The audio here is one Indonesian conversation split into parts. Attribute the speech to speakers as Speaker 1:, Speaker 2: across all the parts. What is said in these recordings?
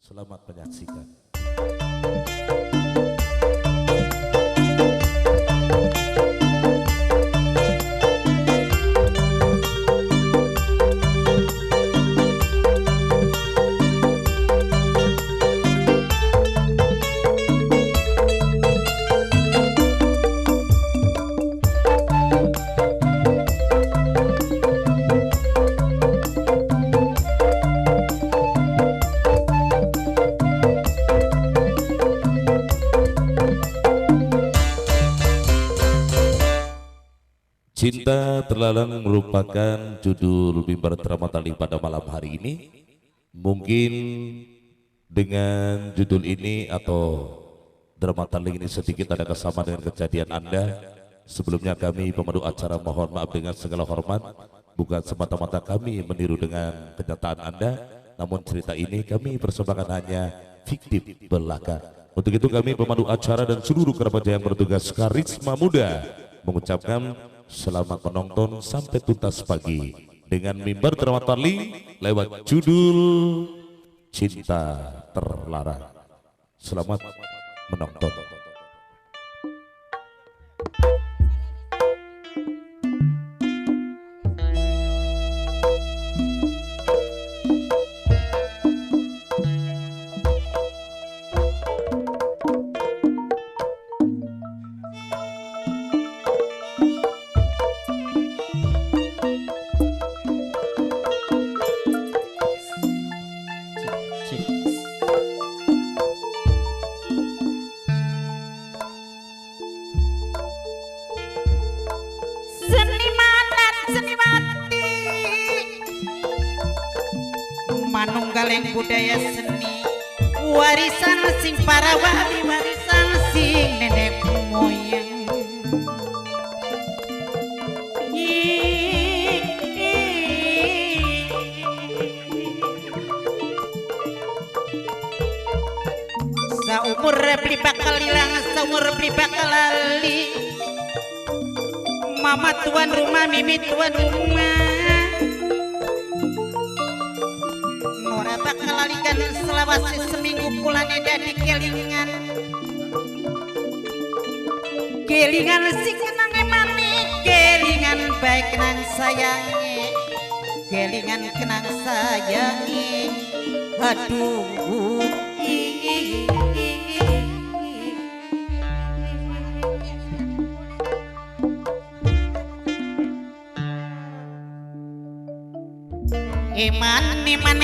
Speaker 1: Selamat menyaksikan. Cinta Terlarang merupakan judul mimbar drama tali pada malam hari ini. Mungkin dengan judul ini atau drama tali ini sedikit ada kesamaan dengan kejadian Anda. Sebelumnya kami pemandu acara mohon maaf dengan segala hormat. Bukan semata-mata kami meniru dengan kenyataan Anda, namun cerita ini kami persembahkan hanya fiktif belaka. Untuk itu kami pemandu acara dan seluruh kerabat yang bertugas Karisma Muda mengucapkan selamat menonton sampai tuntas pagi dengan mimbar drama tali lewat judul Cinta Terlarang. Selamat menonton.
Speaker 2: Manunggaling budaya seni warisan sing para wali, warisan sing nenek moyang. Saumur beli bakal hilang, saumur beli bakal lali. Mama tuan rumah, mimi tuan rumah, bakal lalikan selawasi seminggu pulang dari kelingan. Kelingan si kenang emani, kelingan baik kenang sayangi, kelingan kenang sayangi. Aduh,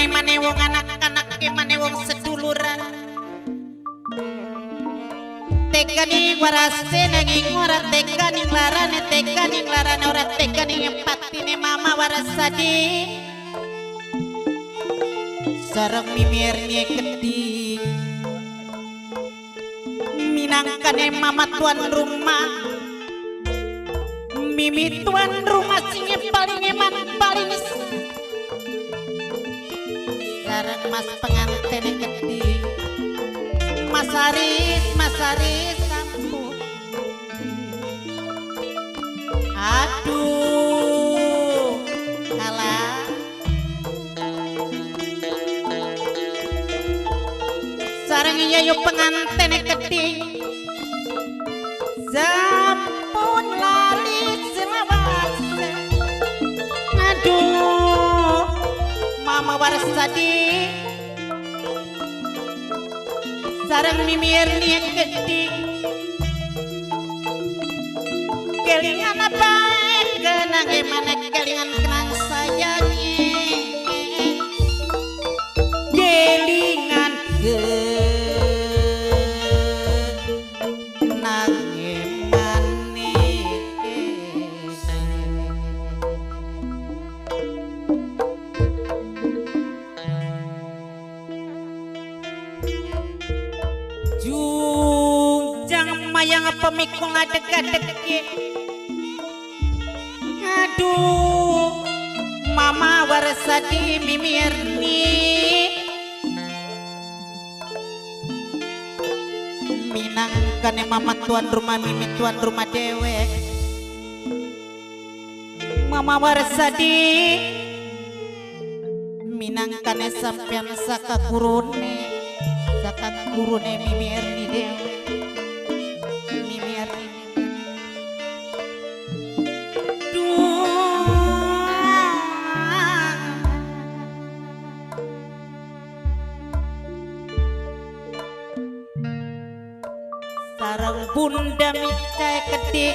Speaker 2: Emane wong anak-anak, emane wong seduluran. Tekani warase nanging ora tekani larane, tekani larane ora tekani empatine mama warasadi. Sareng mimirnya gede minangkane mama tuan rumah, mimi tuan rumah sing paling eman paling sareng mas pengantin gede, Mas Haris sampun. Aduh, kalah sareng yayu pengantin gede, sampun lali selawase. Aduh, mama warasadi sareng mimir niat gede, kelingan apa kenang emane, kelingan kenang sayangi, kelingan kenang emane. Jungjang mayang pemikung adek-adek. Aduh, mama warasadi mimirni minangkane mama tuan rumah, mimi tuan rumah dewek. Mama warasadi minangkane sampean saka gurune sang gurune Mimi Erni dewe. Mimi Erni. Sarang bunda micai gede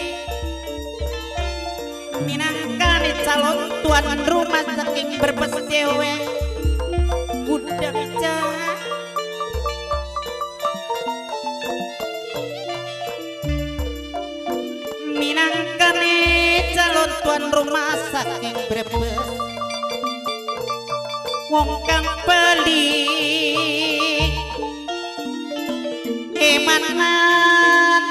Speaker 2: minangkani calon tuan rumah saking berbes dewe bunda micai minangkani calon tuan rumah saking berbes wong kang pelik emanan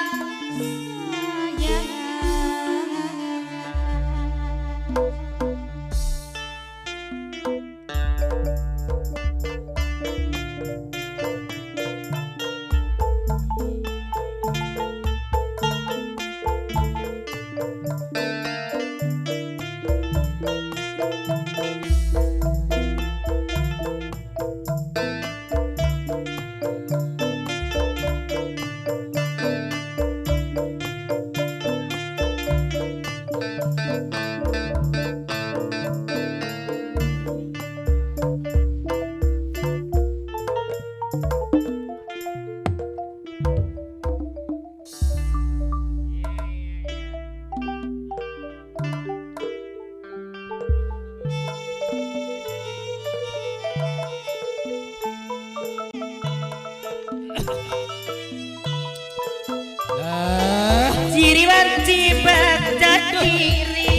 Speaker 2: ciri wajib baca diri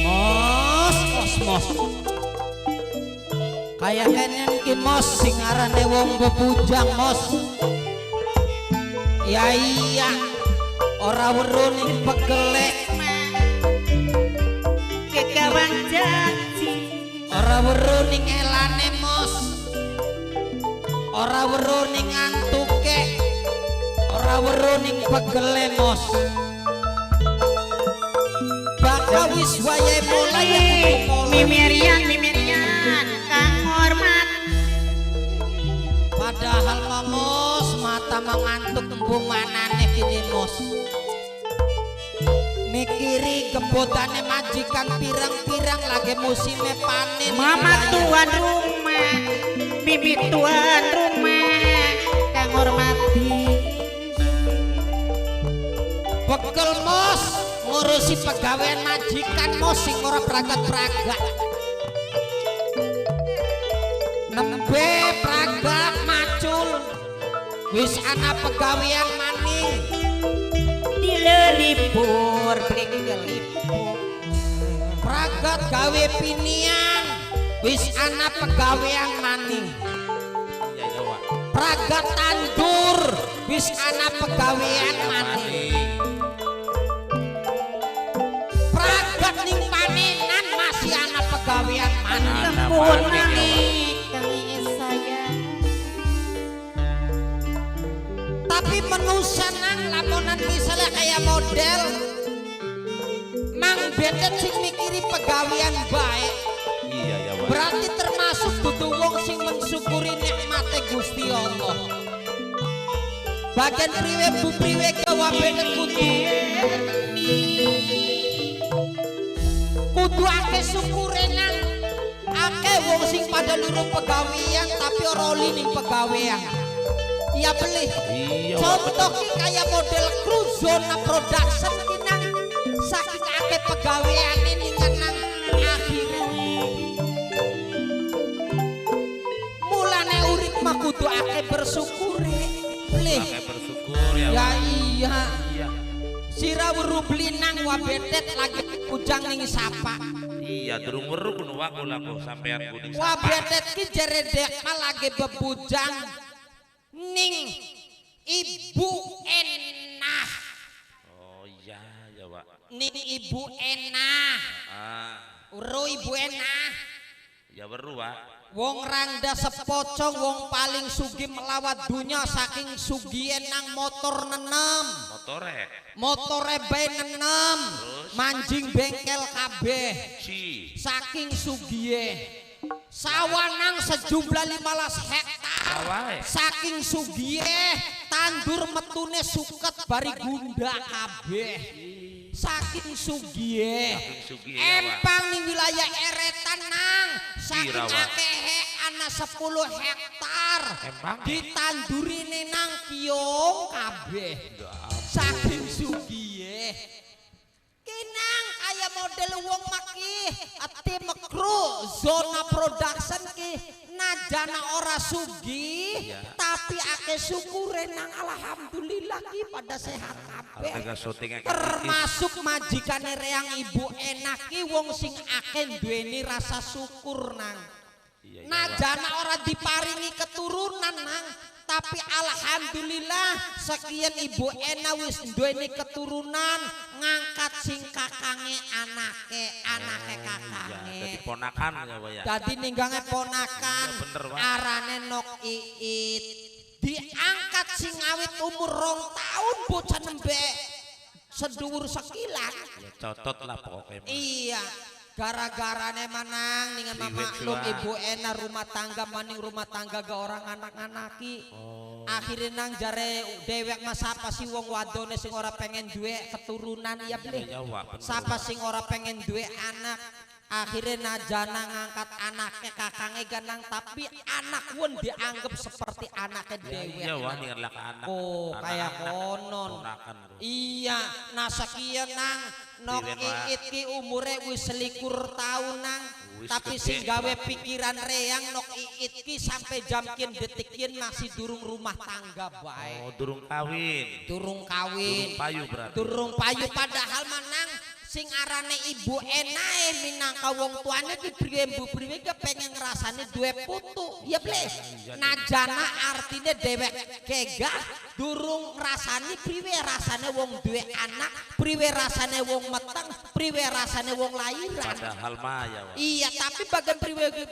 Speaker 3: mos kayak kenen ki mos sing arane wong bebujang mos ya iya ora weruh ning pegelek
Speaker 2: kegawan janji
Speaker 3: ora weruh ning elane mos ora weruh ning antuke ora weruh ning pegele mos bakal wis wayahe mulai
Speaker 2: Mimirian kang hormat
Speaker 3: padahal mos mata mengantuk embung manane kini mos mikiri gebotane majikan pirang-pirang lagi musimnya panen
Speaker 2: mama tuan rumah bibi tuan rumah kang hormati
Speaker 3: bekel mos ngurusi pegawaian majikan mos sing ora pragat-pragat nembe pragat macul wis ana pegawaian maning
Speaker 2: dilelipur dilipur
Speaker 3: pragat gawe pinian wis ana pegawaian maning pragat tandur wis ana pegawaian maning pragat ning panenan masih ana pegawaian maning
Speaker 2: sempurna nih kang saya
Speaker 3: tapi manusia nang laponan misalnya kayak model mang bedet sing mikiri pegawaian baik
Speaker 1: Iya ya Wak.
Speaker 3: berarti termasuk dudu wong sing mensyukuri nikmate Gusti Allah bagian priwe bu priwe gawa bedet kudu akeh syukure nang akeh wong sing pada luru pegawaian tapi ora oli ning pegawaian iya beli
Speaker 1: Iya Wak.
Speaker 3: contoh ki kaya model Cruzona Production ki nang saking akeh pegawaiane ning nang akhire mulane urip mah kudu akeh bersyukure beli
Speaker 1: Pakai bersyukur ya
Speaker 3: ya
Speaker 1: Wak.
Speaker 3: iya
Speaker 1: Iya.
Speaker 3: sira weruh blinang wabedet lagi kujang ning sapa
Speaker 1: Iya durung weruh kudu waku laku sampean kuning
Speaker 3: wabedet ki jere dek lagi bebujang ning Ibu Enah
Speaker 1: Oh iya ya Wak.
Speaker 3: ning Ibu Enah
Speaker 1: Ah,
Speaker 3: weruh Ibu Enah
Speaker 1: ya weruh Wak.
Speaker 3: wong rangda sepocong wong paling sugih melawat dunya saking sugihe nang motor nenem motore bae nenem manjing bengkel kabeh
Speaker 1: Si
Speaker 3: saking sugihe sawanang sejumlah 15 hektar saking sugie tandur metune suket bari gunda kabeh saking sugie empang ning wilayah eretan nang saking akehe ana 10 hektar ditanduri nang kiong kabeh saking sugie kinang kaya model wong maki ati mekru zona production ki najana ora sugi tapi ake syukure nang alhamdulillah ki pada sehat kabeh termasuk majikane reang ibu enak ki wong sing ake duweni rasa syukur nang najana ora diparingi keturunan nang tapi alhamdulillah sekian ibu Ena wis duweni keturunan ngangkat sing kakange anake kakange
Speaker 4: jadi ponakan ya Pak ya
Speaker 3: jadi ninggange ponakan arane Nok Iit diangkat sing awit umur 2 tahun bocah nembe seduwur sekilan
Speaker 4: ya cotot lah pokoknya
Speaker 3: iya gara-gara menang dengan maklum ibu Ena rumah tangga maning rumah tangga ga orang anak-anaki akhirnya nang jare dewek mas apa sih wong wadone sing ora pengen duwe keturunan ya beli siapa sing ora pengen duwe anak akhirnya najana ngangkat anaknya kakange ganang tapi anak pun dianggap seperti anaknya dewek oh kayak konon iya nah sekian nang Nok Iit ki umure wis 21 tahun nang tapi sing gawe pikiran reang Nok Iit ki sampai jamkin detikin masih durung rumah tangga bae
Speaker 4: durung kawin
Speaker 3: durung payu
Speaker 4: berarti
Speaker 3: durung payu padahal manang sing arane ibu enae minangka wong tuane ki priwe pengen ngrasane duwe putu ya ble najana artine dewek kegah durung ngrasani priwe rasane wong duwe anak priwe rasane wong meteng priwe rasane wong lairan
Speaker 4: padahal mah ya
Speaker 3: iya tapi bagian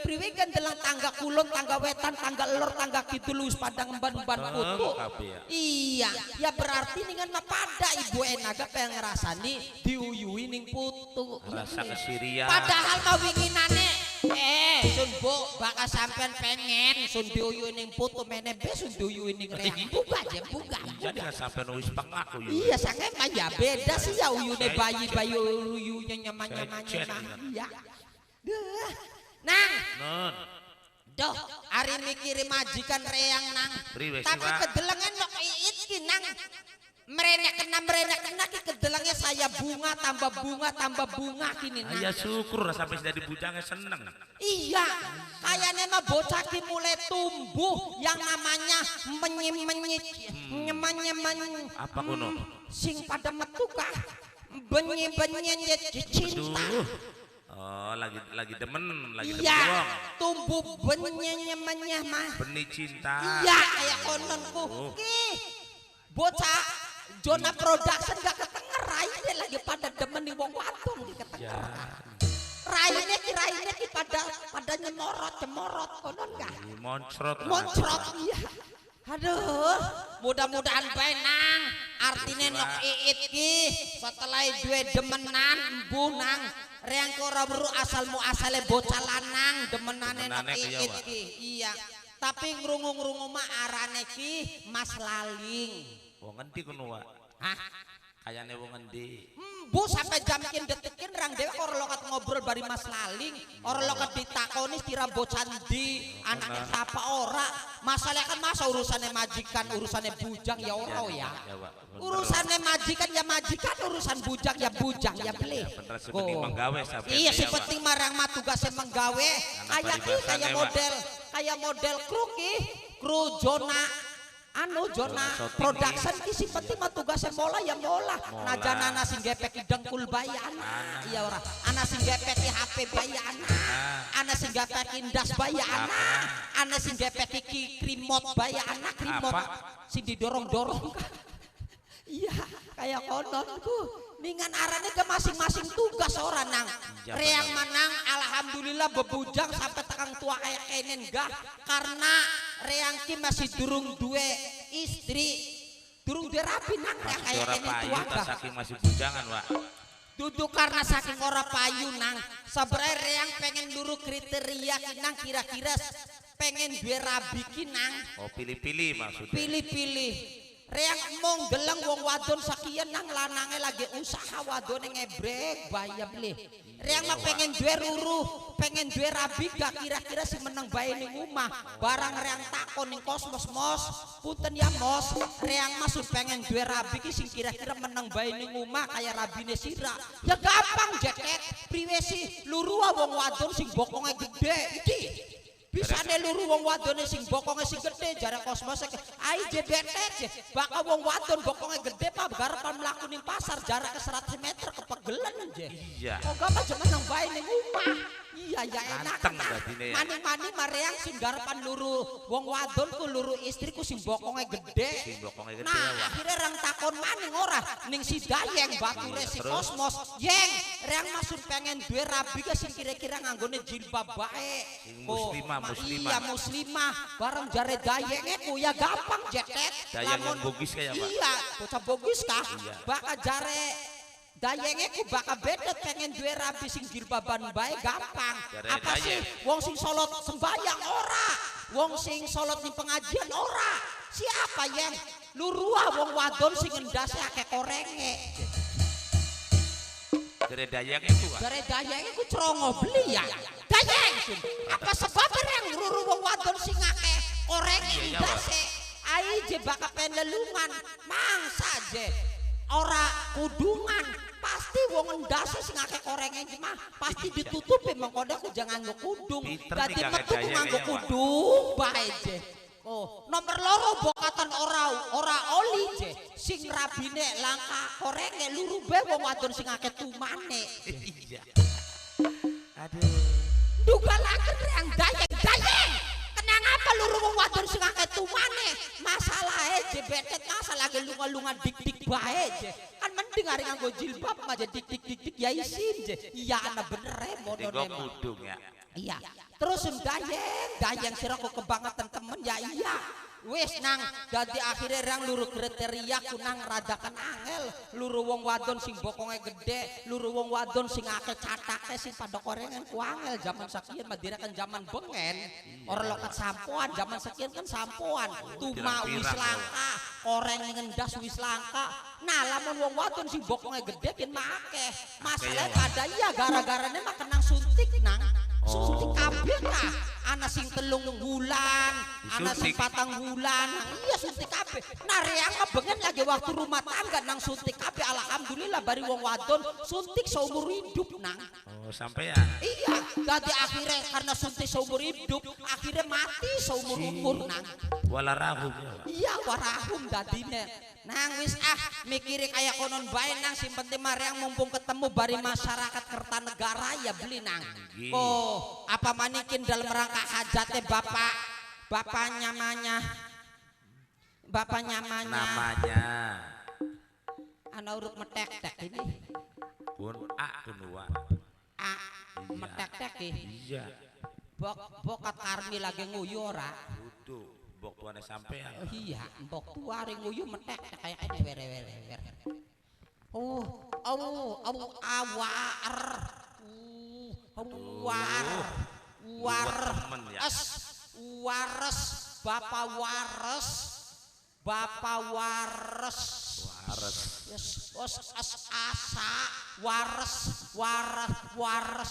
Speaker 3: priwe kan dalam tangga kulon tangga wetan tangga lor tangga kidul wis pada ngemban-ngemban putu iya ya berarti dengan pada ibu enaga pengen ngrasani diuyui ning putu
Speaker 4: rasa kesirian
Speaker 3: padahal mau winginane sun bu bakal sampean pengen sun diuyu ning putu menebe sun diuyu ning reang buka aja buka
Speaker 4: jadi gak sampean wis pengaku
Speaker 3: iya sange mah ya beda sih ya uyune bayi uyunya nyaman-nyamannya iya nang
Speaker 4: non
Speaker 3: doh hari mikirin majikan reang nang tapi kedelengan Nok Iit ki nang merenek kena ki kedelangnya saya bunga tambah bunga kini nah.
Speaker 4: Ya syukur sampai jadi bujangnya seneng.
Speaker 3: Iya, kayaknya mah bocah ki mulai tumbuh yang namanya menyemen
Speaker 4: apa kuno?
Speaker 3: Sing pada metu kah? Benyi cinta.
Speaker 4: Oh, lagi demen,
Speaker 3: iya, tumbuh benyi mah.
Speaker 4: Benih cinta.
Speaker 3: Iya, kayak kononku. Ki bocah zona production gak ketenger raine lagi pada demen di wong wadon di ketenger raine ki pada nyemorot konon gak moncrot iya aduh mudah-mudahan bae nang artine Nok Iit ki setelah duwe demenan embu nang reang ora weruh asal muasale bocah lanang demenane Nok Iit ki iya tapi ngrungu-ngrungu mah arane ki Mas Laling
Speaker 4: wong endi kono Wak?
Speaker 3: Hah?
Speaker 4: Kayane wong endi?
Speaker 3: Bu sampai jamkin detikin rang dewek ora lokat ngobrol bari Mas Laling, ora lokat ditakoni kira bocah ndi, anaknya siapa ora. Masalah kan masa urusannya majikan, urusannya bujang ya ora ya. Urusannya majikan ya majikan, urusan bujang ya bujang ya beli. Iya si penting marang mah tugasnya menggawe. Kayak model kru zona production isi penting mah tugasnya mola ya mola najana ana sing gepek dengkul bayi anak iya ora ana sing gepek HP bayi anak ana sing gepek ndas bayi anak ana sing gepek remote bayi anak remote sing didorong-dorong iya kayak kononku ningan arane ke masing-masing tugas orang nang reang manang alhamdulillah bebujang sampai tekang tua kayak kenen gak karena reang ki masih durung duwe istri durung dirapi nang kayak kenen tua gak
Speaker 4: saking masih bujangan Wak
Speaker 3: Duduk karena saking ora payu nang. Sebenarnya yang pengen luru kriteria kinang kira-kira pengen duwe rabi kinang.
Speaker 4: Oh pilih-pilih maksudnya.
Speaker 3: Pilih-pilih. Reang mong deleng wong wadon sakian nang lanange lagi usaha wadone ngebrek bayam le. Reang mah pengen duwe ruru, pengen duwe rabi gak kira-kira si meneng bae ning omah. Barang reang takon ning kosmos mos, punten ya mos. Reang mah pengen duwe rabi ki sing kira-kira meneng bae ning omah kaya rabine sira. Ya gampang jeket, priwe sih luru wong wadon sing bokonge gede iki. Bisane luru wong wadone sing bokonge sing gede jare kosmos ai jebetet bakal wong wadon bokonge gede pak garepan mlaku ning pasar jarak ke 100 meter kepegelen je.
Speaker 4: Iya.
Speaker 3: Kok gak jeneng nang bae ning omah. Iya ya enak. Maning-maning mareang sing garepan luru wong wadon ku luru istriku sing bokonge gede.
Speaker 4: Sing bokonge gede
Speaker 3: nah,
Speaker 4: ya.
Speaker 3: akhirnya rang takon maning ora ning si Dayeng bature si kosmos. Yeng, reang masuk pengen duwe rabi ke sing kira-kira nganggone jilbab bae.
Speaker 4: Muslimah.
Speaker 3: Iya muslimah bareng jare Dayenge ku ya gampang jetet.
Speaker 4: Dayeng yang bogis kayak Pak.
Speaker 3: Iya, bocah bogis kah?
Speaker 4: Iya.
Speaker 3: Bakal jare Dayenge ku bakal bedet pengen duwe rabi sing jilbaban bae gampang.
Speaker 4: Jare
Speaker 3: Apa sih?
Speaker 4: Dayeng.
Speaker 3: Wong sing solot sembayang ora. Wong sing solot di pengajian ora. Siapa yang lurua wong wadon sing endase akeh korenge.
Speaker 4: Dari Dayeng itu Pak.
Speaker 3: Jare Dayenge ku cerongo beli ya. Dayeng. Apa sebabnya yang luru wong wadon sing akeh korenge
Speaker 4: Iya,
Speaker 3: endase. Ai je bakal penelungan mangsa je. Ora kudungan pasti wong endase sing akeh korenge iki mah pasti ditutupi mengkode ku jangan nggo kudung.
Speaker 4: Pinter
Speaker 3: Dadi
Speaker 4: nih kakek
Speaker 3: metu ku
Speaker 4: Dayeng
Speaker 3: nganggo
Speaker 4: ya, Pak.
Speaker 3: kudung bae je. Oh, nomor loro bokatan ora oli je. Sing rabine langka korenge luru bae wong wadon sing akeh tumane.
Speaker 4: Iya. Aduh.
Speaker 3: Dugalaken reang Dayeng. Kenang apa luru wong wadon sing akeh tumane? Masalahe jebetet masalah ge lunga-lunga dik-dik bae je. Kan mending ari nganggo jilbab mah je dik-dik ya isin je. Iya ana bener mono
Speaker 4: Tiga kudung ya.
Speaker 3: Iya. Terus Dayeng sira kok kebangetan temen ya iya. Wis nang dadi akhirnya rang luru kriteria ku nang radakan angel luru wong wadon sing bokonge gede luru wong wadon sing akeh catake sing pada korengan ku angel zaman sakian mah dirakan zaman bengen ora lokat sampoan zaman sakian kan sampoan tuma wis langka koreng ngendas wis langka nah lamun wong wadon sing bokonge gede kin mah akeh masalah kada iya gara-garane mah kenang suntik nang suntik kabeh kah ana sing 3 bulan ana sing 4 bulan iya suntik kabeh nah reang bengen lagi waktu rumah tangga nang suntik kabeh alhamdulillah bari wong wadon suntik seumur hidup nang
Speaker 4: Oh sampean.
Speaker 3: iya dadi akhirnya karena suntik seumur hidup akhirnya mati seumur umur nang
Speaker 4: Walarahum ya Pak.
Speaker 3: iya warahum dadine nang wis mikiri kayak konon bae nang sing penting mareang mumpung ketemu bari masyarakat Kertanegara ya beli nang oh apa manikin dalam rangka hajatnya bapak namanya ana urut metek-tek ini
Speaker 4: pun kedua.
Speaker 3: Metek-tek
Speaker 4: Iya.
Speaker 3: bokat Karmi lagi nguyu ora
Speaker 4: Kudu bok tuane sampean.
Speaker 3: iya mbok tua ring nguyu metek-tek kayak ini wer wares bapak wares asa wares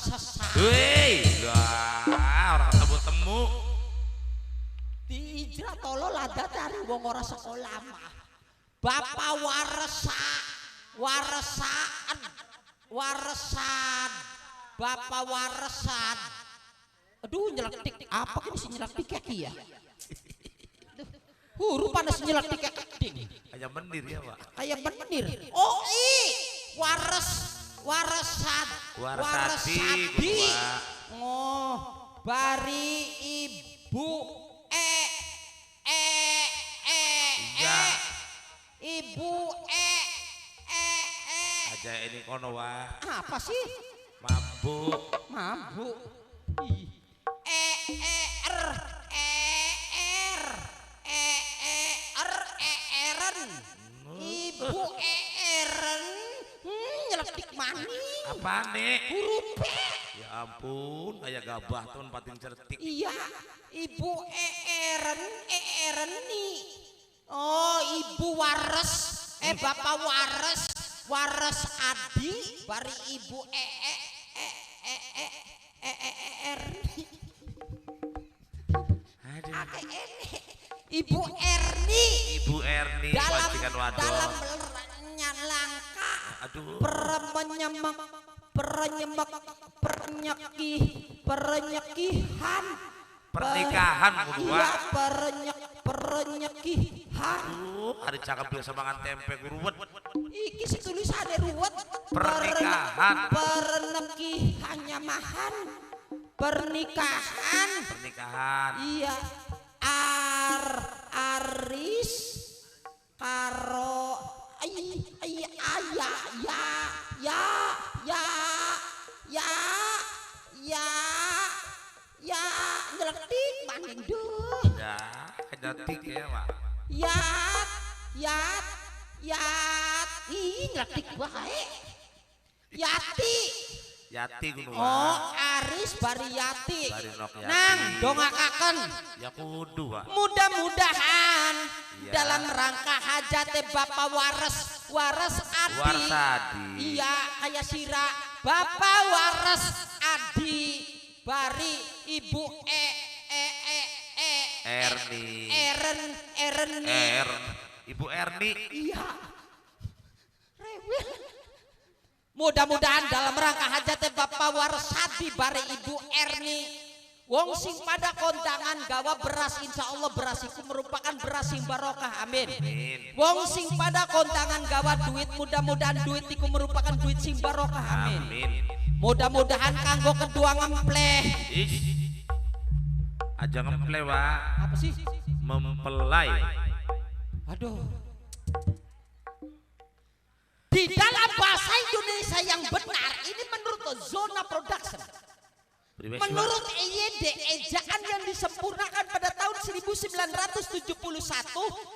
Speaker 3: sesa
Speaker 4: Hei, orang ketemu
Speaker 3: diijrah tolo lada dari wong ora sekolah mah bapak waresan bapak waresan aduh nyeletik apa ini si nyeletik ya huruf panas nyeletik keding
Speaker 4: kayak menir ya Pak.
Speaker 3: kayak menir oh waresan
Speaker 4: Warasati
Speaker 3: oh bari ibu ibu
Speaker 4: aja ini kono wah
Speaker 3: apa sih mabuk ibu nyelek nyeletik maning.
Speaker 4: Apa nih?
Speaker 3: Huruf P.
Speaker 4: Ya ampun, kayak gabah tuh pating certik.
Speaker 3: Iya, Ibu Ereni. Oh, Ibu Wares, Bapak Wares Adi, bari Ibu Erni. Ibu Erni.
Speaker 4: Ibu Erni, majikan wadon.
Speaker 3: Dalam langka.
Speaker 4: Aduh.
Speaker 3: Pernyekihan.
Speaker 4: Pernikahan guru
Speaker 3: Iya, pernyekihan.
Speaker 4: Aduh, hari cakep biasa mangan tempe guruwet.
Speaker 3: Iki si tulisannya ruwet.
Speaker 4: Pernikahan.
Speaker 3: Pernekihannya mahan. Pernikahan. Iya. Aris karo ya nyeletik maning duh.
Speaker 4: Ya, kedatik ya, Pak.
Speaker 3: Ih nyeletik wae. Yati
Speaker 4: Guru.
Speaker 3: oh Aris Bariyati
Speaker 4: Bari nok Yati.
Speaker 3: nang dongakaken
Speaker 4: Ya kudu, Pak.
Speaker 3: mudah-mudahan
Speaker 4: Iya.
Speaker 3: dalam rangka hajate Bapak Wares Adi. Iya kayak sira Bapak Wares Adi bari Ibu Erni.
Speaker 4: Ibu Erni.
Speaker 3: Iya. Rewel. Mudah-mudahan dalam rangka hajatnya Bapak Warsadi bare Ibu Erni wong sing pada kondangan gawa beras insya Allah beras itu merupakan beras sing barokah amin. Wong sing pada kondangan gawa duit mudah-mudahan duit itu merupakan duit sing barokah amin. Mudah-mudahan kanggo kedua ngempleh.
Speaker 4: Aja ngempleh, Pak.
Speaker 3: Apa sih?
Speaker 4: Mempelai.
Speaker 3: Aduh. Di dalam bahasa Indonesia yang benar ini menurut zona production. Menurut EYD ejaan yang disempurnakan pada tahun 1971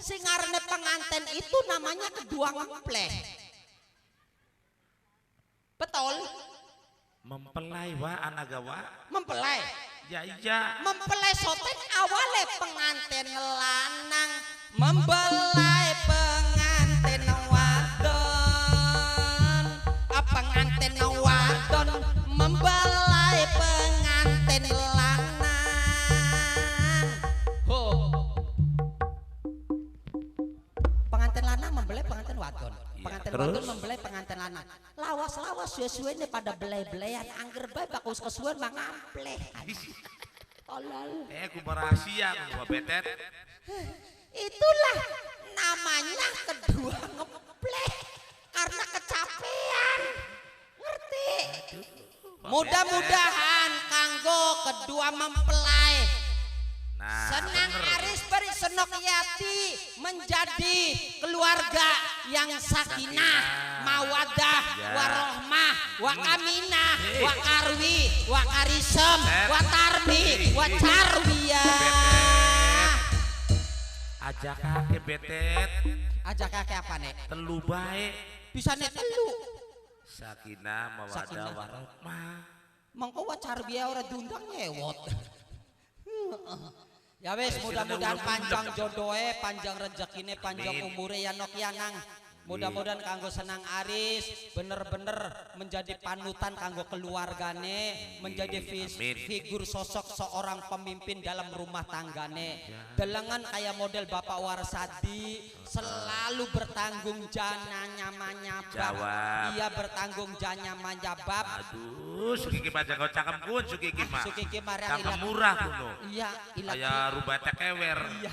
Speaker 3: singarane pengantin itu namanya kedua ngempleh. Betul?
Speaker 4: Mempelai, Pak, anak gawa.
Speaker 3: Mempelai.
Speaker 4: Ya iya.
Speaker 3: Mempelai soten awale pengantin lanang membelai pengantin wadon. Pengantin wadon membelai pengantin lanang. Pengantin lanang membelai pengantin wadon. Pengantin wadon membelai pengantin lanang. Lawas-lawas suwe-suwene pada belai-belayan angger bae bakus kesuwen mangampleh. Tolol.
Speaker 4: Aku berasia gua betet.
Speaker 3: Itulah namanya kedua ngepleh karena kecapean. Ngerti? Mudah-mudahan kanggo kedua mempelai senang Aris beri senok yati menjadi keluarga yang sakinah, mawadah, warohmah, wakaminah, wakarwi, wakarisem, watarbi, wacarwiyah.
Speaker 4: Ajak kakek betet.
Speaker 3: Ajak kakek apa nek?
Speaker 4: Telu baik.
Speaker 3: Bisa nek telu.
Speaker 4: Sakinah, mawadah, warohmah.
Speaker 3: Mangko wacarwiyah ora diundang nyewot. Ya wes mudah-mudahan panjang jodohe, panjang rezekine, panjang umure ya nok yanang. Mudah-mudahan kanggo senang Aris bener-bener menjadi panutan kanggo keluargane, menjadi figur sosok seorang pemimpin dalam rumah tanggane. Delengan kayak model Bapak Warsadi selalu bertanggung jana nyamanyabab. Iya bertanggung jana nyamanyabab.
Speaker 4: Aduh, sukiki pajak kau cakep kun sukiki mah.
Speaker 3: Sukiki mah
Speaker 4: cakep murah kuno.
Speaker 3: Iya,
Speaker 4: kayak rubah tekewer.
Speaker 3: Iya.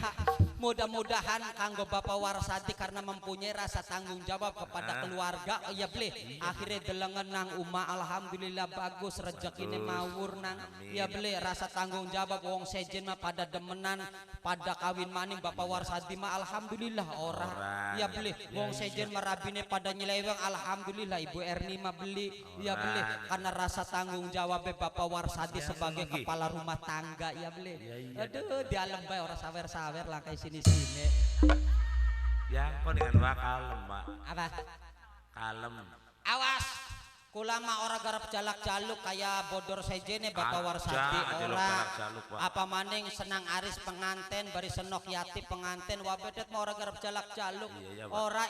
Speaker 3: Mudah-mudahan kanggo Bapak Warsadi karena mempunyai rasa tanggung jawab kepada keluarga ya beli akhirnya delengan nang uma alhamdulillah bagus rezekine mawur nang ya beli rasa tanggung jawab wong sejen mah pada demenan pada kawin maning Bapak Warsadi mah alhamdulillah orang ya beli wong sejen marabine pada nyeleweng alhamdulillah Ibu Erni mah beli ya beli karena rasa tanggung jawab Bapak Warsadi sebagai kepala rumah tangga ya beli aduh di alam bae orang sawer-sawer lah kayak sini
Speaker 4: Ya, kok dengan kalem, Pak.
Speaker 3: Apa?
Speaker 4: Kalem.
Speaker 3: Awas Kula mah ora garap jalak-jaluk kayak bodor sejene Bapak
Speaker 4: Aja,
Speaker 3: Warsadi
Speaker 4: aja lo
Speaker 3: ora.
Speaker 4: jalak-jaluk, Pak.
Speaker 3: Apa maning senang aris penganten bari senok yati penganten wabedet mah ora garap jalak-jaluk.
Speaker 4: Iya, Pak.
Speaker 3: Ora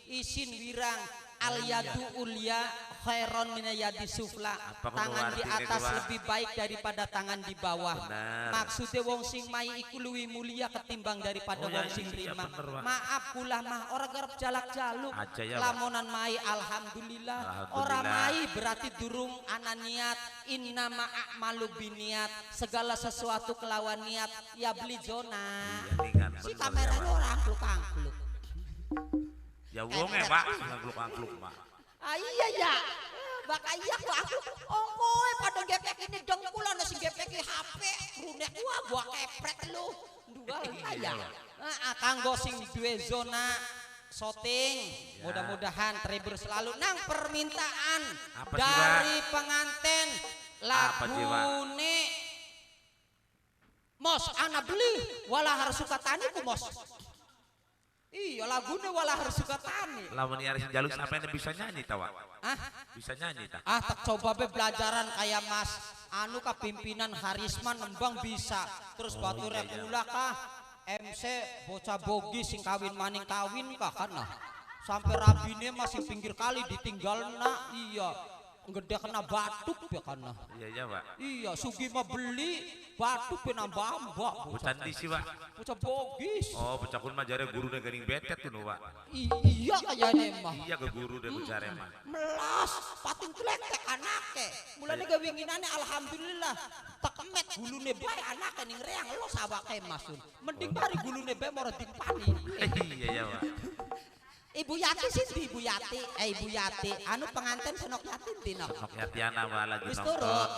Speaker 3: isin wirang al yadu ulya khairon min yadi sufla.
Speaker 4: Apa kudu
Speaker 3: Tangan di
Speaker 4: artine
Speaker 3: atas
Speaker 4: kuwi, Pak?
Speaker 3: lebih baik daripada tangan di bawah.
Speaker 4: Benar.
Speaker 3: Maksudnya wong sing mai iku luwih mulia ketimbang daripada
Speaker 4: Oh, ya,
Speaker 3: wong sing
Speaker 4: iya,
Speaker 3: rima.
Speaker 4: bener, Pak.
Speaker 3: Maaf kula mah ora garap jalak-jaluk.
Speaker 4: Aja ya, Pak.
Speaker 3: Lamonan mai alhamdulillah. Ora mai berarti durung ana niat. Innama a'malu biniat. Segala sesuatu kelawan niat ya beli zona.
Speaker 4: Iya, ningan,
Speaker 3: Si
Speaker 4: bener,
Speaker 3: kameranya
Speaker 4: ya, Pak.
Speaker 3: orang angkluk-angkluk.
Speaker 4: Ya wong Pak, angkluk-angkluk Pak.
Speaker 3: Ah iya ya. Baka iya aku ongkoe pada gepek ini dengkulan si gepek HP runek gua kepret lu. Dua ya. Kanggo sing duwe zona shooting mudah-mudahan terhibur selalu nang permintaan
Speaker 4: Apa sih,
Speaker 3: dari penganten
Speaker 4: Apa sih, Pak?
Speaker 3: lagune Mos ana beli wala harus suka tani ku Mos. Iya lagune wala harus suka tani.
Speaker 4: Lamun Aris jaluk sampai bisa nyanyi tawa.
Speaker 3: Ah,
Speaker 4: Bisa nyanyi ta.
Speaker 3: tak coba be belajaran kayak Mas anu ka pimpinan Harisman nembang bisa. Terus batu rek ulah kah MC bocah bogi sing kawin maning kawin kah kana. Sampai rabine masih pinggir kali ditinggalna. Iya. Gede kena batuk ya kana.
Speaker 4: Iya ya Pak.
Speaker 3: Iya, sugi mah beli batuk nambah mbak.
Speaker 4: Bocah di sih Pak.
Speaker 3: Bocah bogis.
Speaker 4: Oh bocah kun mah jare guru gering betet tuh Pak.
Speaker 3: Iya kayaknya mah.
Speaker 4: Iya ke guru deh bocah mah.
Speaker 3: Melas pating kletek anake. Mulane gawinginane alhamdulillah tekemet gulune bae anake ning reang lo sawake masun. Mending bari gulune bae moro dipani.
Speaker 4: Iya ya Pak.
Speaker 3: Ibu Yati sih Ibu Yati. Ibu Yati anu pengantin senok yatin dino.
Speaker 4: Sok Yatiana mah lagi
Speaker 3: Wis
Speaker 4: nonton.
Speaker 3: turun.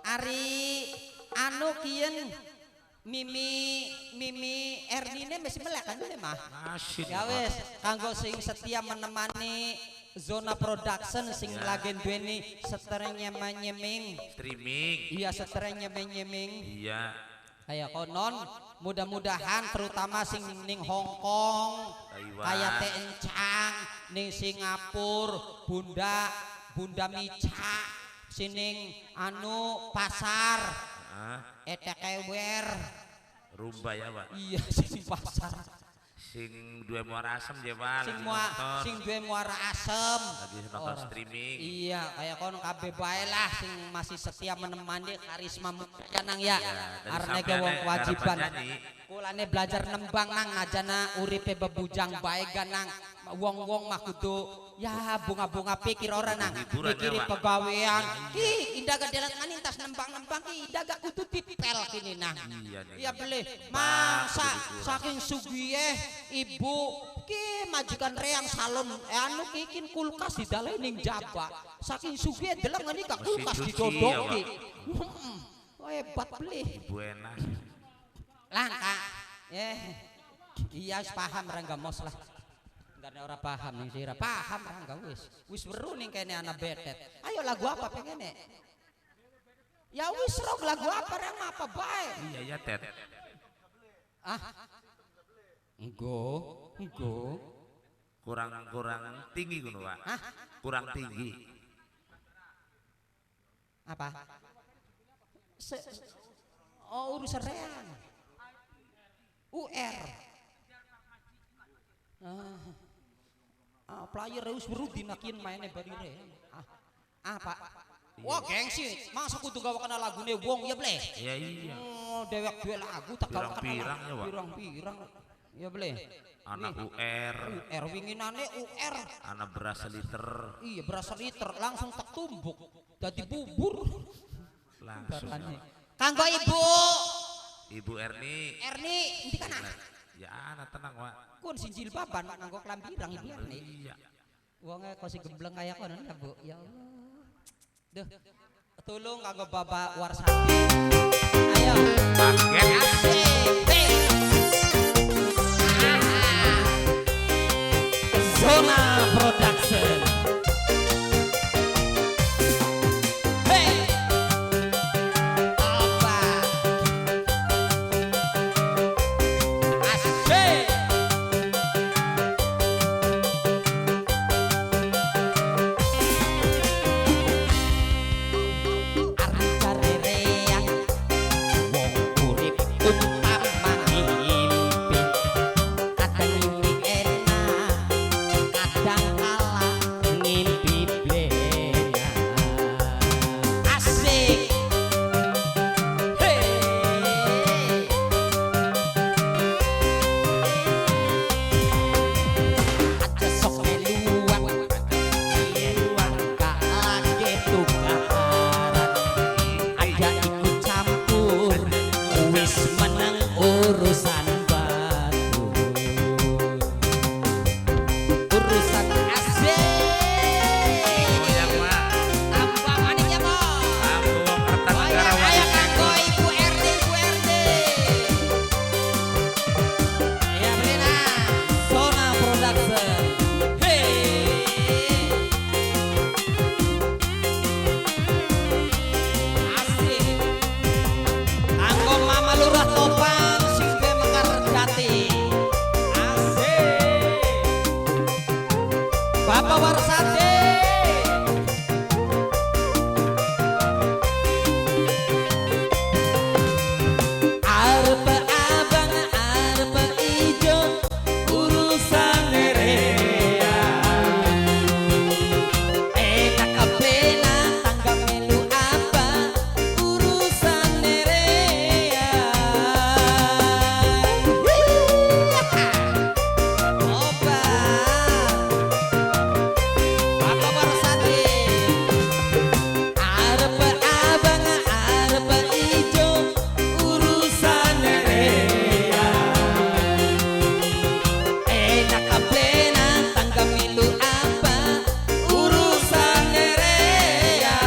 Speaker 3: Ari anu kieun Mimi Ernine masih melek kan dulu mah.
Speaker 4: Masih.
Speaker 3: Ya wes, kanggo sing setia menemani Zona Production sing lagi duweni setereng nyemeng.
Speaker 4: Streaming.
Speaker 3: Iya setereng nyemeng.
Speaker 4: Iya.
Speaker 3: Kayak konon, mudah-mudahan terutama sing ning Hong Kong,
Speaker 4: Taiwan.
Speaker 3: kayak Teh Encang, ning Singapura, Bunda Mica, sining anu pasar, etekewer.
Speaker 4: Rumba ya Pak.
Speaker 3: Iya sing pasar.
Speaker 4: Sing dua muara asem dia Pak.
Speaker 3: Sing duwe muara asem.
Speaker 4: Lagi nonton streaming.
Speaker 3: Iya, kayak kono kabeh bae lah sing masih setia menemani karisma muda nang ya. Arene ge wong kewajiban. Kulane belajar nembang nang najana uripe bebujang bae ganang wong-wong mah kudu ya bunga-bunga pikir orang nang mikiri pegawean. Ki indah gadelat manintas nembang-nembang ki indah gak kudu tipel kini nang. Iya beli mangsa saking sugieh ibu ki majikan reang salon anu kikin kulkas di dalam ning jaba saking sugieh deleng ngene gak kulkas didodoki. Hebat beli.
Speaker 4: Ibu enak.
Speaker 3: Langka. Iya paham Rangga Mos lah. Enggak ada orang paham nih sira. Paham Rangga wis weru ning kene ana betet. Ayo lagu apa pengen nek? Ya wis rok lagu apa reng apa bae.
Speaker 4: Iya ya Tet.
Speaker 3: Enggo.
Speaker 4: Kurang tinggi ngono Pak. Kurang tinggi.
Speaker 3: Apa? Oh urusan reang. UR. Player wis weru dinakin maine bari reang. Apa? Wah gengsi, masa kudu gawa kana lagune wong ya ble.
Speaker 4: Iya iya.
Speaker 3: Oh dewek duwe lagu tak gawa kana.
Speaker 4: Pirang-pirang ya Pak.
Speaker 3: Pirang-pirang. Ya ble.
Speaker 4: Anak UR.
Speaker 3: UR winginane UR.
Speaker 4: Anak beras liter.
Speaker 3: Iya beras liter langsung tak tumbuk. Dadi bubur.
Speaker 4: Langsung.
Speaker 3: Kanggo ibu.
Speaker 4: Ibu Erni.
Speaker 3: Erni, endi kan anak?
Speaker 4: Ya anak tenang Pak.
Speaker 3: Kun sing jilbaban nganggo klampirang ibu Erni.
Speaker 4: Iya.
Speaker 3: Wonge kok sing gembleng kaya kono ya, Bu. Ya Allah. Duh. Tolong kanggo Bapak Warsati. Ayo.
Speaker 4: Paket.
Speaker 3: Asik. Zona Production. Bapak Warsade. Arep abang arep ijo urusan nerea. Enak kepena tangga melu apa urusan nerea. Oba Bapak Warsade. Arep abang arep ijo urusan nerea. Enak kaplena tangga milu apa urusan nerea.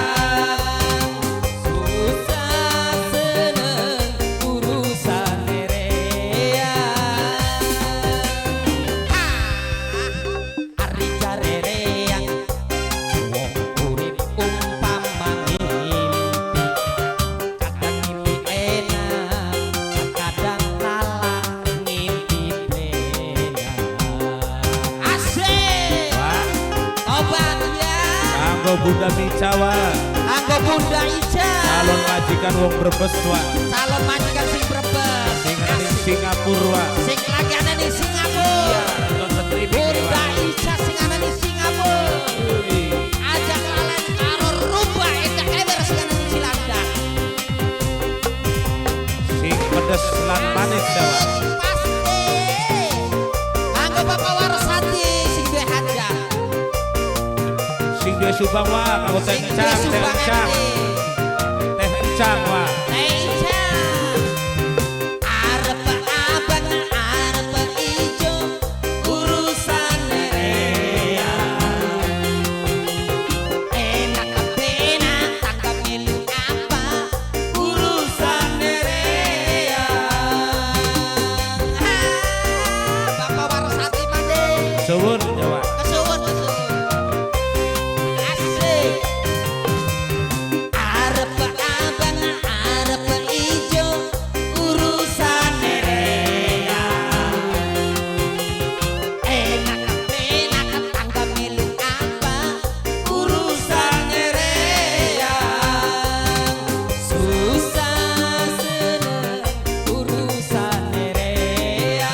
Speaker 3: Susah seneng urusan nerea. Ari jarereang wong urip umpama ngimpi. Kadang ngimpi enak, kadang lala ngimpi plena. Asik.
Speaker 1: Wah,
Speaker 3: Obat ya.
Speaker 1: kanggo Bunda Micawa,
Speaker 3: Anggo Bunda Ica.
Speaker 1: calon majikan wong Brebes wah,
Speaker 3: Calon majikan sing Brebes.
Speaker 1: sing ning Singapura wah.
Speaker 3: Sing lagi ana di Singapura.
Speaker 1: Nonton streaming
Speaker 3: Bunda
Speaker 1: wah.
Speaker 3: Ica sing ana di Singapura. Ajak lalan karo rubah eta ewer sing ana di Cilandak.
Speaker 1: Sing pedes lan manis Jawa.
Speaker 3: Pasti. Anggo Bapak Warsati sing duwe hajat.
Speaker 1: Sing duwe subang wah, kanggo teh
Speaker 3: Sing duwe
Speaker 1: encang, teh
Speaker 3: sumbangan
Speaker 1: encang,
Speaker 3: iki.
Speaker 1: teh encang wah.
Speaker 3: Teja arep abang arep ijo urusan nerea. Enak kepena tangga milu apa urusan nerea. Bapak Warsati mande
Speaker 1: Suwun Jawa.
Speaker 3: kesuwun asik. Arep abang arep ijo urusan nerea. Enak kepenak tangga milu apa urusan nerea. Susah seneng urusan nerea.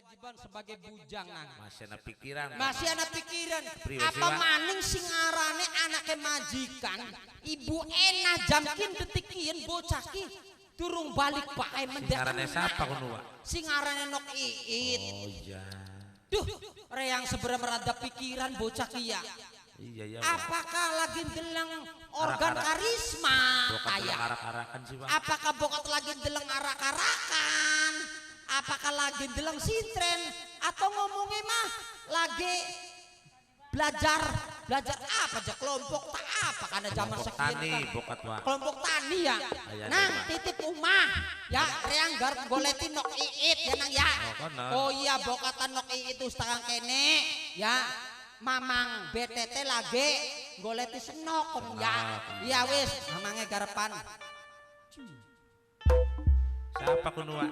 Speaker 3: kewajiban sebagai bujang nang.
Speaker 4: Masih ada pikiran.
Speaker 3: Masih ada pikiran.
Speaker 4: Priwe
Speaker 3: Apa
Speaker 4: siwa.
Speaker 3: maning sing arane anake majikan, ibu ena jamkin detikian bocah ki durung balik bae mendak.
Speaker 4: Singarane siapa kono, Wak?
Speaker 3: Sing arane Nok Iit.
Speaker 4: Oh iya.
Speaker 3: Duh, reang sebenarnya merada pikiran bocah ki ya.
Speaker 4: Iya ya.
Speaker 3: Apakah lagi deleng organ
Speaker 4: Arak-arak.
Speaker 3: karisma
Speaker 4: Bokat
Speaker 3: kayak?
Speaker 4: arak-arakan sih, Pak.
Speaker 3: Apakah bokat lagi deleng arak-arakan? Apakah lagi deleng sintren? Atau ngomongnya mah lagi belajar apa aja kelompok tak apa karena zaman
Speaker 4: Kelompok
Speaker 3: sekian
Speaker 4: tani,
Speaker 3: kan.
Speaker 4: bokat, Wak.
Speaker 3: Kelompok tani ya.
Speaker 4: Ayah,
Speaker 3: Nang
Speaker 4: Pak.
Speaker 3: titip umah ya reang gar goletin Nok Iit ya nang ya.
Speaker 4: Oh, kono.
Speaker 3: Oh iya bokatan Nok Iit ustakang kene ya. Mamang BTT lagi goleti senok ya. Iya wis mamangnya garepan.
Speaker 4: Siapa kono, Wak?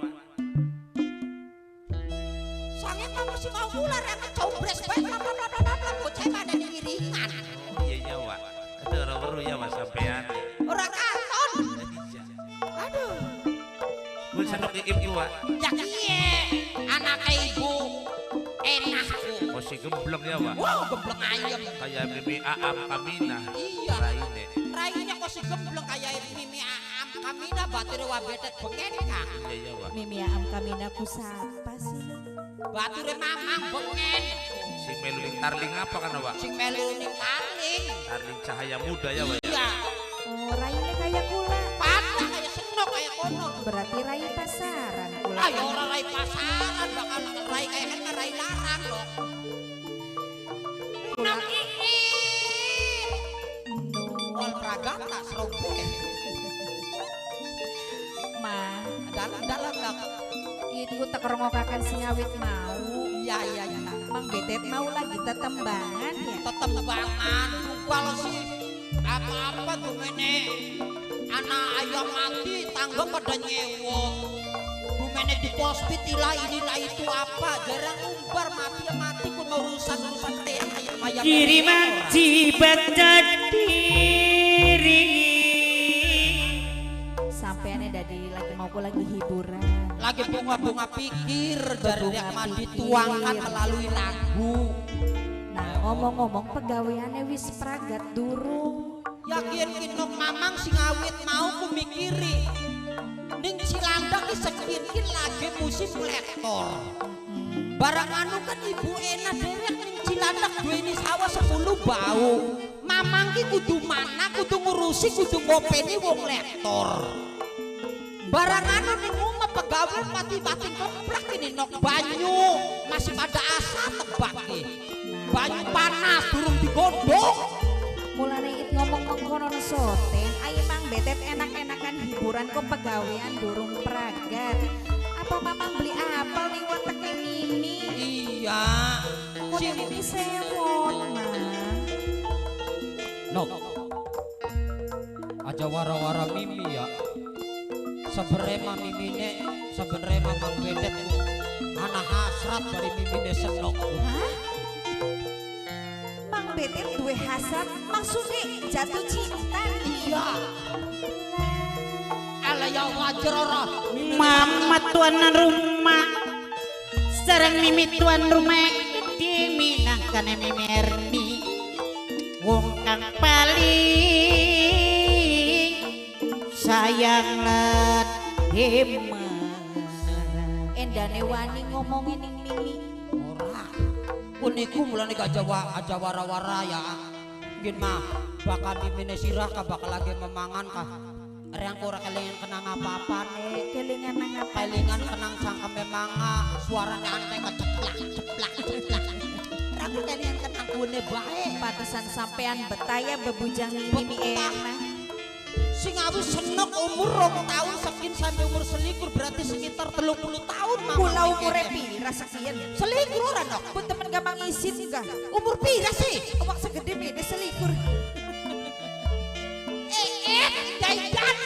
Speaker 3: Sange mah masih mau ular ya cobres bae bla bocah pada diiringan.
Speaker 4: Oh iya ya, Wak. Itu orang baru ya, Wak, sampean.
Speaker 3: Ora katon. Aduh.
Speaker 4: Gue senok iip ki, Wak.
Speaker 3: Ya kiye anake ibu enakku.
Speaker 4: Oh si gembleng ya, Wak.
Speaker 3: Wow gembleng ayam.
Speaker 4: Kayak Mimi Aam Kamina.
Speaker 3: Iya.
Speaker 4: Raine.
Speaker 3: Rainya kok si gembleng kayak Mimi Aam Kamina bature wa betet bengen kah.
Speaker 4: Iya ya, Wak.
Speaker 2: Mimi Aam Kamina ku siapa sih?
Speaker 3: Bature mamang bengen.
Speaker 4: Si meluling tarling apa kan, Wak?
Speaker 3: Sing melu ning kaling.
Speaker 4: Tarling cahaya muda ya, Wak.
Speaker 3: Iya.
Speaker 2: Oh, Raine kayak kula.
Speaker 3: Pada kayak senok kayak kono.
Speaker 2: Berarti Rai pasaran kula.
Speaker 3: Ayo orang rai pasaran bakal rai kayak kan rai larang loh. Nok Iit. Wal pragata serobek.
Speaker 2: Ma,
Speaker 3: Dalam dak.
Speaker 2: itu tekerongokakan singawit mau.
Speaker 3: Iya iya iya.
Speaker 2: Mang Betet mau lagi tetembangan ya.
Speaker 3: Tetembangan kalau sih apa-apa bumene anak ayam mati tangga pada nyewot. Bumene di pospit ilah inilah itu apa jarang umbar mati ya mati pun urusan ayam
Speaker 5: Kiri majibat diri
Speaker 2: Sampeannya dari lagi mau ku lagi hiburan.
Speaker 3: lagi bunga-bunga pikir dari
Speaker 2: Bunga
Speaker 3: yang
Speaker 2: pikir.
Speaker 3: dituangkan melalui lagu.
Speaker 2: Nah, ngomong-ngomong pegawaiannya wis pragat durung.
Speaker 3: Yakin kinok mamang sing awit mau ku mikiri ning Cilandak ki sekin lagi musim lektor. Barang anu kan ibu enak dewek ning Cilandak duweni sawah 10 bau. Mamang ki kudu mana kudu ngurusi kudu ngopeni wong lektor. Barang anu ning omah pegawai mati-mati keplak ini nok banyu masih pada asa tebak ki. Banyu panas durung digondok.
Speaker 2: Mulane it ngomong kono soten, ayo Mang Betet enak-enakan hiburan kok pegawaian durung pragat. Apa mamang beli apel nih wetek Mimi?
Speaker 3: Iya.
Speaker 2: Kok Mimi sewon, Mang?
Speaker 3: Nok. Aja wara-wara Mimi ya. Sebenarnya mah Mimine, sebenarnya mah Mang Bedet ku anak hasrat dari Mimine senok.
Speaker 2: Hah? Mang Betet duwe hasrat, maksudnya jatuh cinta nih.
Speaker 3: Iya. Ala ya wajar ora.
Speaker 5: Mama tuan rumah sarang mimi tuan rumah diminangkan mimi Erni wong kang paling sayang let
Speaker 2: Endane wani ngomongin ning Mimi.
Speaker 3: Ora. Uniku mulane gak aja wara-wara ya. Mungkin mah bakal Mimine sirah kah bakal lagi memangan kah. Reang ora kelingan kenang apa-apa nih.
Speaker 2: Kelingan nang apa?
Speaker 3: Kelingan kenang cangkeme manga, suaranya anteng ceplak. Aku kelingan kenang kune bae.
Speaker 2: Pantesan sampean betaya bebujang ning Mimi
Speaker 3: Betah.
Speaker 2: enak.
Speaker 3: Sing awis senok umur 2 tahun saking sampai umur selikur berarti sekitar 30 tahun mama.
Speaker 2: Kula umure pira sekian?
Speaker 3: Selikur ora nok.
Speaker 2: Pun temen gampang isin enggak?
Speaker 3: Umur pira sih?
Speaker 2: Awak segede beda selikur.
Speaker 3: Jajan.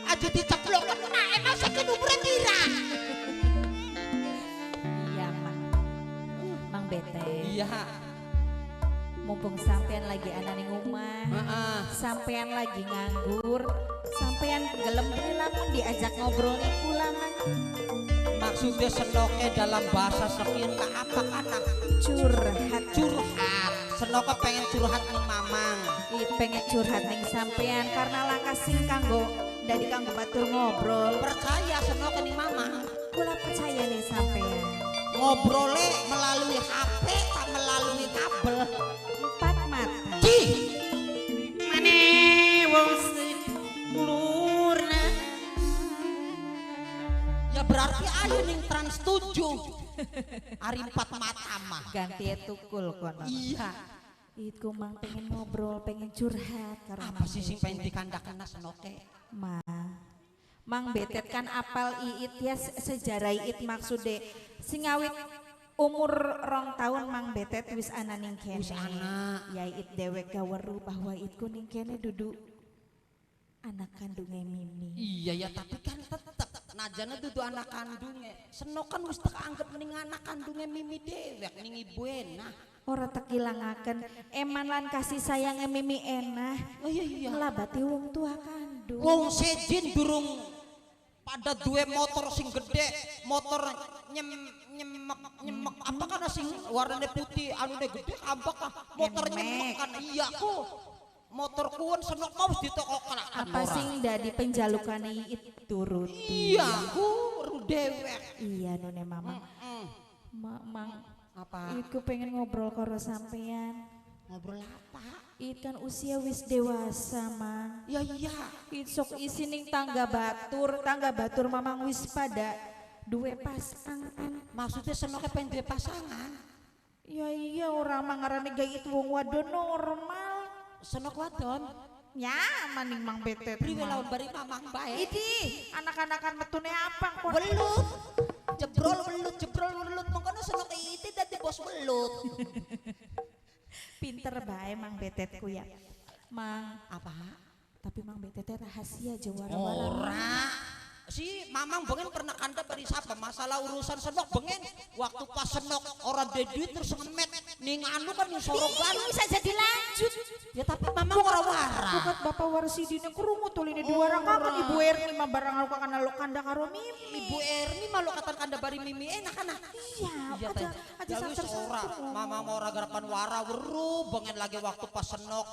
Speaker 3: Aja diceplok kena emang saking umure pira?
Speaker 2: Iya, Mang Betet.
Speaker 3: Iya.
Speaker 2: Mumpung sampean lagi ana ning omah,
Speaker 3: Heeh.
Speaker 2: sampean lagi nganggur, sampean gelem lamun diajak ngobrol ning kula Mang.
Speaker 3: maksudnya senoke dalam bahasa sekian tak apa anak
Speaker 2: curhat
Speaker 3: senoke pengen curhat nih mamang
Speaker 2: pengen curhat ning sampean karena langkah sing kanggo dari kanggo batur ngobrol
Speaker 3: percaya senoke nih mamang
Speaker 2: kula percaya nih sampean
Speaker 3: ngobrolnya melalui HP tak melalui kabel
Speaker 2: 4 mata
Speaker 5: Mane wong sedulurna
Speaker 3: ya berarti ayo ning Trans 7 hari 4 mata mah
Speaker 2: ganti tukul kono
Speaker 3: iya
Speaker 2: itu mang pengen ngobrol pengen curhat karena
Speaker 3: apa sih sing pengen dikandakna senoke
Speaker 2: Mang betet kan apal iit ya sejarah iit maksude singawit umur 2 tahun Mang betet wis ana ning kene
Speaker 3: wis ana
Speaker 2: ya iit dewek gaweru bahwa iit kuning kene dudu anak kandungnya Mimi
Speaker 3: iya ya tapi kan tetep najana dudu anak kandungnya senok kan wis tak anggap ning anak kandungnya Mimi dewek ning ibu enak
Speaker 2: ora tak ilangaken eman lan kasih sayangnya Mimi enah
Speaker 3: oh iya
Speaker 2: ngelabati wong tua kandung
Speaker 3: wong sejin durung pada dua motor sing gede motor nyemek apa kan sing warnanya putih anu gede ambak motor nyemek kan iya ku motor kuon senok mau ditokokan
Speaker 2: apa sing dadi penjalukane iit turuti
Speaker 3: iya ku rudewek
Speaker 2: iya nune mama mang
Speaker 3: apa
Speaker 2: iku pengen ngobrol karo sampean
Speaker 3: ngobrol apa
Speaker 2: It kan usia wis dewasa mang
Speaker 3: ya iya
Speaker 2: It sok isi ning tangga batur mamang wis pada dua pasangan
Speaker 3: maksudnya senoknya pengen dua pasangan
Speaker 2: ya iya orang mangarane gaya itu wong wadon normal
Speaker 3: senok wadon
Speaker 2: nyaman ning mang betet
Speaker 3: priwe lawan bari mamang bae
Speaker 2: idi anak-anakan metune apa kok
Speaker 3: welut jebrol mengkono senok itu dadi bos welut
Speaker 2: pinter bae mang betetku ya mang
Speaker 3: apa
Speaker 2: tapi mang betetnya rahasia jawara
Speaker 3: ora si mamang bengen pernah anda beri siapa masalah urusan senok bengen waktu pas senok orang de duit terus ngemet ning anu kan ning sorogan
Speaker 2: bisa jadi lanjut
Speaker 3: ya tapi mamang ora wara
Speaker 2: bukan bapak warsidine krungu tuline diwarang kapan ibu Erni mah barang lu kana lo kanda karo Mimi
Speaker 3: ibu Erni malu katan kanda bari Mimi enak kana
Speaker 2: iya aja santer
Speaker 3: ora mamang ora garapan wara weru bengen lagi waktu pas senok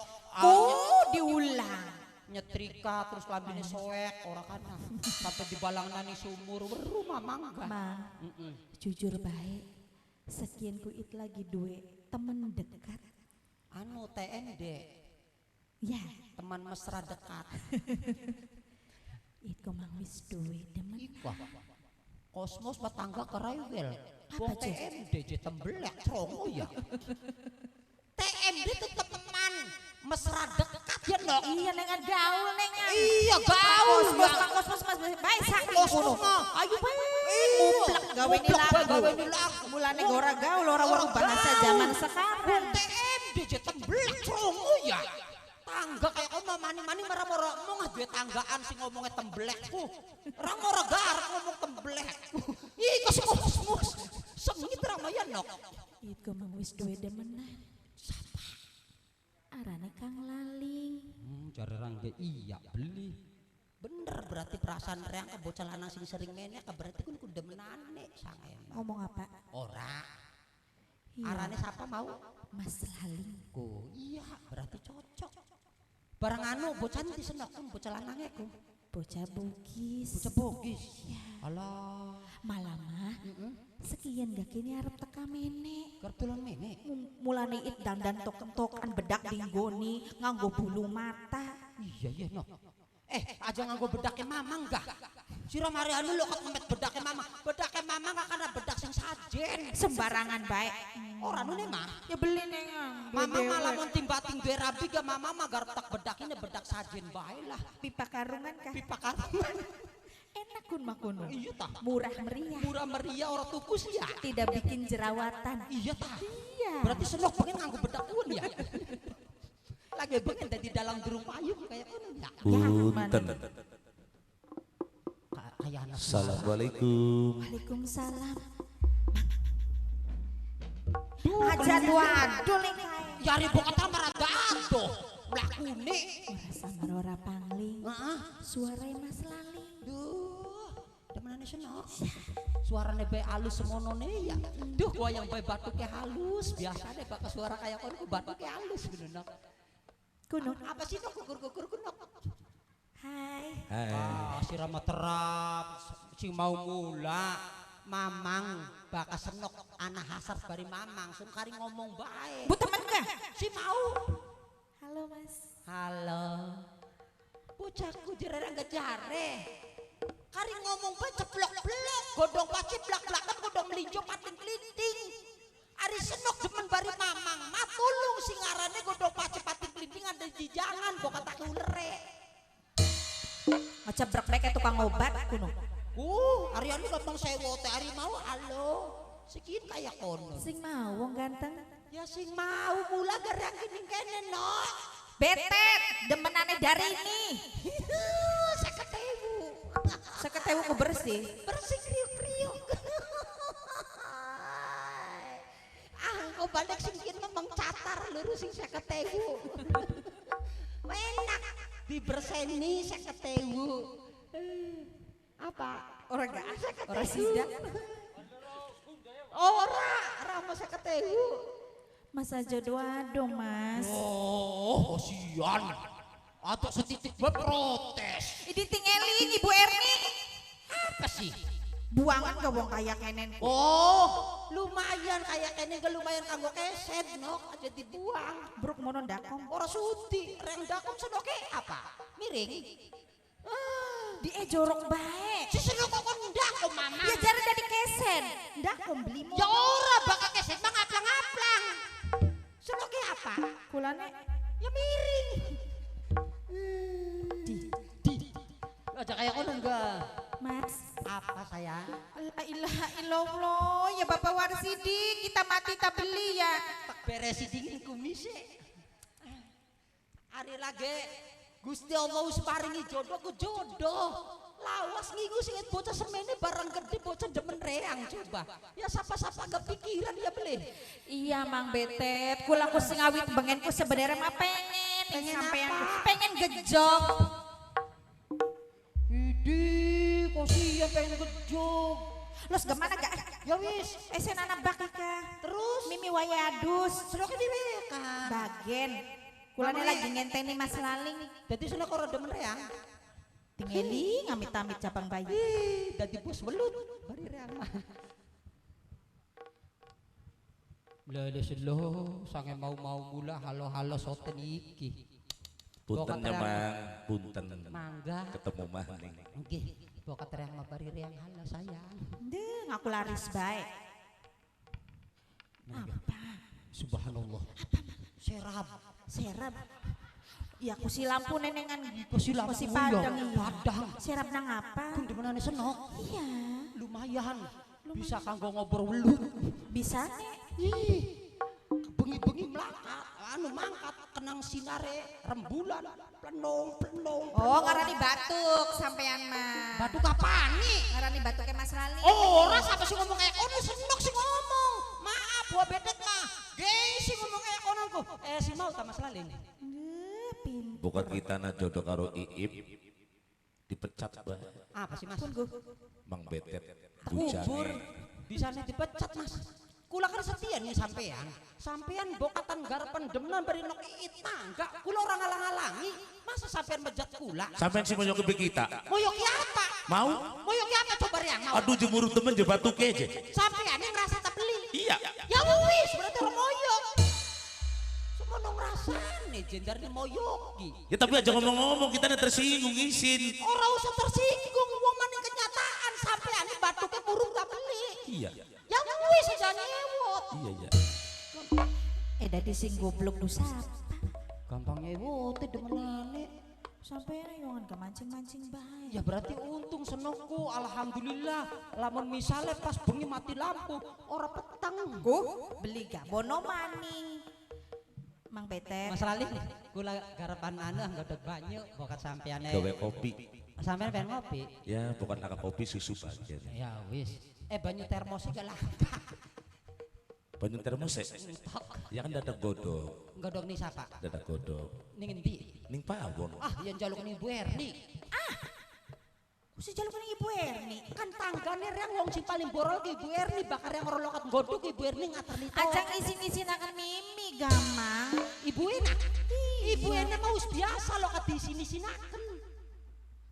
Speaker 2: diulang
Speaker 3: nyetrika terus lambine soek ora kana sampai dibalangna ning sumur weru mamang enggak
Speaker 2: jujur baik sekian ku it lagi duwe temen dekat
Speaker 3: anu TND
Speaker 2: ya
Speaker 3: teman mesra dekat
Speaker 2: itu mang wis duwe demen
Speaker 3: wah kosmos batangga keraiwel
Speaker 2: apa
Speaker 3: TND je tembelek crongo ya TND itu teman mesra dekat ya dong
Speaker 2: iya nengan gaul nengan
Speaker 3: iya gaul
Speaker 2: kosmos mas baik saking
Speaker 3: kosmos
Speaker 2: ayo baik muplak gawe ni lagu mulane ora gaul ora bahasa zaman sekarang
Speaker 3: TND je tembelek crongo ya tangga kayak ono mani-mani marah-marah mau duwe tanggaan sing ngomongnya tembelekku orang ora garek ngomong tembelek ih kosmos sengit ramayan nok
Speaker 2: itu mang wis duwe demenan siapa arane Kang Laling
Speaker 3: jare rangge iya beli bener berarti perasaan reang ke bocah lanang sing sering ngene ke berarti kun demenane sang enak
Speaker 2: ngomong apa
Speaker 3: ora
Speaker 2: iya.
Speaker 3: arane siapa mau
Speaker 2: Mas Laling
Speaker 3: ku iya berarti cocok barang anu bocah nanti senok kun bocah lanangnya ku
Speaker 2: bocah bugis
Speaker 3: ya. Alah
Speaker 2: malah mah sekian gak kini arep teka mene
Speaker 3: kertulan mene
Speaker 2: mulane it dandan tok-tokan bedak dinggoni nganggo bulu mata
Speaker 3: iya no aja nganggo bedake mamang gak sira mari anu lo kok ngemet bedake mamang gak kana bedak sing sajen
Speaker 2: sembarangan baik
Speaker 3: ora anu mah
Speaker 2: ya beli nengang
Speaker 3: mamang malah mun timbating duwe rabi gak mamang mah garep tak bedakine bedak sajen bae lah
Speaker 2: pipa karungan kah
Speaker 3: pipa karungan
Speaker 2: enak kun makono
Speaker 3: iya tah
Speaker 2: murah meriah
Speaker 3: ora tukus ya
Speaker 2: tidak bikin jerawatan
Speaker 3: iya tah
Speaker 2: iya
Speaker 3: berarti senok pengen nganggo bedak kun ya lagi pengen di dalam durung payung kayak kono ya
Speaker 1: Punten.
Speaker 3: kayak anak
Speaker 1: Assalamualaikum.
Speaker 2: Waalaikumsalam aja waduh ning
Speaker 3: yari bokata marada adoh mlakune
Speaker 2: ora samar ora pangling
Speaker 3: heeh
Speaker 2: suara Mas Laling
Speaker 3: duh demenane senok Suarane bae halus semonone ya. Duh gua yang bae batuke halus, biasa deh bakal suara kayak kono batuke halus bener.
Speaker 2: Kuno.
Speaker 3: Apa sih nok gugur-gugur kuno?
Speaker 2: Hai.
Speaker 3: Ah, si Rama terap, si mau mula, mamang bakal senok anak hasar bari mamang, sun kari ngomong bae.
Speaker 2: Bu temen kah?
Speaker 3: Si mau.
Speaker 2: Halo Mas.
Speaker 3: Halo. Bocahku jererang jare. Kari ngomong bae ceplok-blok, godong paci blak-blakan godong melinjo pating kelinting. Ari senok demen bari mamang, matulung sing ngarane godong paci pating kelinting ada di jangan kok kata ulere.
Speaker 2: Ngecebrek mereka tukang obat kuno.
Speaker 3: Ariani gampang sewo teh ari mau halo. Sekian kayak kono.
Speaker 2: Sing mau wong ganteng.
Speaker 3: Ya sing mau mula garang gini kene no.
Speaker 2: Betet demenane dari ini.
Speaker 3: 50.000.
Speaker 2: 50.000 ku bersih.
Speaker 3: Bersih kriuk-kriuk. Kau balik singkin memang catar lurus sing 50.000. Enak diberseni 50.000. Apa?
Speaker 2: Orang gak orang sidak.
Speaker 3: Ora mau 50.000.
Speaker 2: Masa jodoh dong Mas.
Speaker 3: Oh, kasihan. Atau setitik berprotes.
Speaker 2: Ini tinggalin Ibu Erni.
Speaker 3: Apa sih?
Speaker 2: Buangan gak wong kayak kenen.
Speaker 3: Oh, lumayan kayak kene gak lumayan kanggo keset nok aja dibuang.
Speaker 2: Bruk mono dakom.
Speaker 3: Ora sudi, reng dakom sedoke apa? Miring.
Speaker 2: Di jorok bae.
Speaker 3: Si sedok kok ndakom mama.
Speaker 2: Ya jare dari kesen. Dakom beli mo.
Speaker 3: Ya ora bakal keset mah ngaplang-ngaplang. Sedoke apa?
Speaker 2: Kulane
Speaker 3: Ya miring. Di. Aja kayak kono enggak?
Speaker 2: Mas.
Speaker 3: Apa sayang?
Speaker 2: La ilaha illallah ya Bapak Warsidi kita mati tak beli ya.
Speaker 3: Tak beresi dingin kumise. Ari lagi Gusti Allah wis paringi jodoh ku jodoh. Lawas ngingu sing bocah semene barang gede bocah demen reang coba. Ya sapa-sapa kepikiran ya beli.
Speaker 2: Iya Mang Betet, kula ku sing awit bengenku sebenarnya mah pengen sampean pengen gejok.
Speaker 3: Idi, kasihan pengen gejok.
Speaker 2: Los gimana gak?
Speaker 3: Ya wis,
Speaker 2: Esen anak bakika.
Speaker 3: terus
Speaker 2: Mimi wayadus.
Speaker 3: sedoke diwekan.
Speaker 2: Bagen. Kulane lagi ngenteni Mas Laling.
Speaker 3: Dadi sudah karo demen reang.
Speaker 2: Tingeli ngamit-amit cabang bayi.
Speaker 3: Ih, dadi bos welut bari reang mah. Lele selo sange mau mula halo-halo soten iki.
Speaker 1: Punten Mang, punten.
Speaker 3: Mangga.
Speaker 1: Ketemu maning.
Speaker 3: Nggih, bokat reang mah bari reang halo sayang.
Speaker 2: Deh, ngaku laris baik. Apa?
Speaker 3: Subhanallah. Serap.
Speaker 2: Serap. Ya aku si lampu nenengan.
Speaker 3: Si lampu,
Speaker 2: si
Speaker 3: iya.
Speaker 2: padang iya.
Speaker 3: Padang.
Speaker 2: Serap nang apa?
Speaker 3: Kun demenane senok.
Speaker 2: Iya.
Speaker 3: Lumayan. Bisa kanggo ngobrol welut.
Speaker 2: Bisa nek.
Speaker 3: Ih. Bengi-bengi melakat, mangkat kenang sinare rembulan plenong.
Speaker 2: Oh, ngarani batuk sampean mah.
Speaker 3: Batu kapan nih?
Speaker 2: Ngarani batuknya Mas Laling.
Speaker 3: Oh, ora sampe sing ngomong kayak kono senok sing ngomong. Maaf, gua bedet mah. Gengsi ngomong kayak kono ku. Si mau ta Mas Laling.
Speaker 2: Pin.
Speaker 1: Bukan kita na jodoh karo Iip dipecat bah.
Speaker 3: Apa sih Mas?
Speaker 1: Mang Betet
Speaker 3: Kubur.
Speaker 1: bujane.
Speaker 3: Di sana dipecat Mas. Kula kan setia nih sampean. Sampean bokatan garapan demenan bari nok iit mangga. Kula orang ngalang-alangi. Masa sampean mejat kula?
Speaker 1: Sampean si moyok ke kita.
Speaker 3: Moyok ya apa?
Speaker 1: Mau?
Speaker 3: Moyok ya apa coba yang mau?
Speaker 1: Aduh jemur temen je batu keje.
Speaker 3: Sampean yang ngerasa tak beli.
Speaker 1: Iya.
Speaker 3: Ya wis berarti orang moyok. Semua nong rasane jendar di moyoki.
Speaker 1: Ya tapi aja ngomong-ngomong kita tersinggung izin.
Speaker 3: Ora usah tersinggung wong maning kenyataan sampean ini batuknya burung tak beli.
Speaker 1: Iya.
Speaker 3: Ya wis aja nyewot.
Speaker 1: Iya iya.
Speaker 2: Dadi sing goblok dosa.
Speaker 3: Gampang nyewot demenane.
Speaker 2: Sampean ayo ke mancing-mancing bae.
Speaker 3: Ya berarti untung senokku alhamdulillah. Lamun misale pas bengi mati lampu ora petang.
Speaker 2: Ku beli gak bono maning. Mang Betet.
Speaker 3: Mas Laling, kula garapan anu nggodog banyu bokat sampeane.
Speaker 1: Gawe kopi.
Speaker 3: Sampean pengen ngopi?
Speaker 1: Ya bukan angka kopi susu bagian.
Speaker 3: Ya wis. Banyu termosnya gak langka.
Speaker 1: Banyu termos ya kan dadak godok.
Speaker 3: Nggodog nih siapa?
Speaker 1: Dadak godok.
Speaker 3: Ning endi?
Speaker 1: Ning pawon.
Speaker 3: Ah, yang jaluk nih Bu Erni.
Speaker 2: Si jaluk ning Ibu Erni.
Speaker 3: Kan tanggane yang wong sing paling borol ke Ibu Erni bakar yang rolokat godhog Ibu Erni ngater nito.
Speaker 2: Ajang isin-isinakan Mimi gamang.
Speaker 3: Ibu enak. Ibu enak mau biasa lo kat disini-sinaken.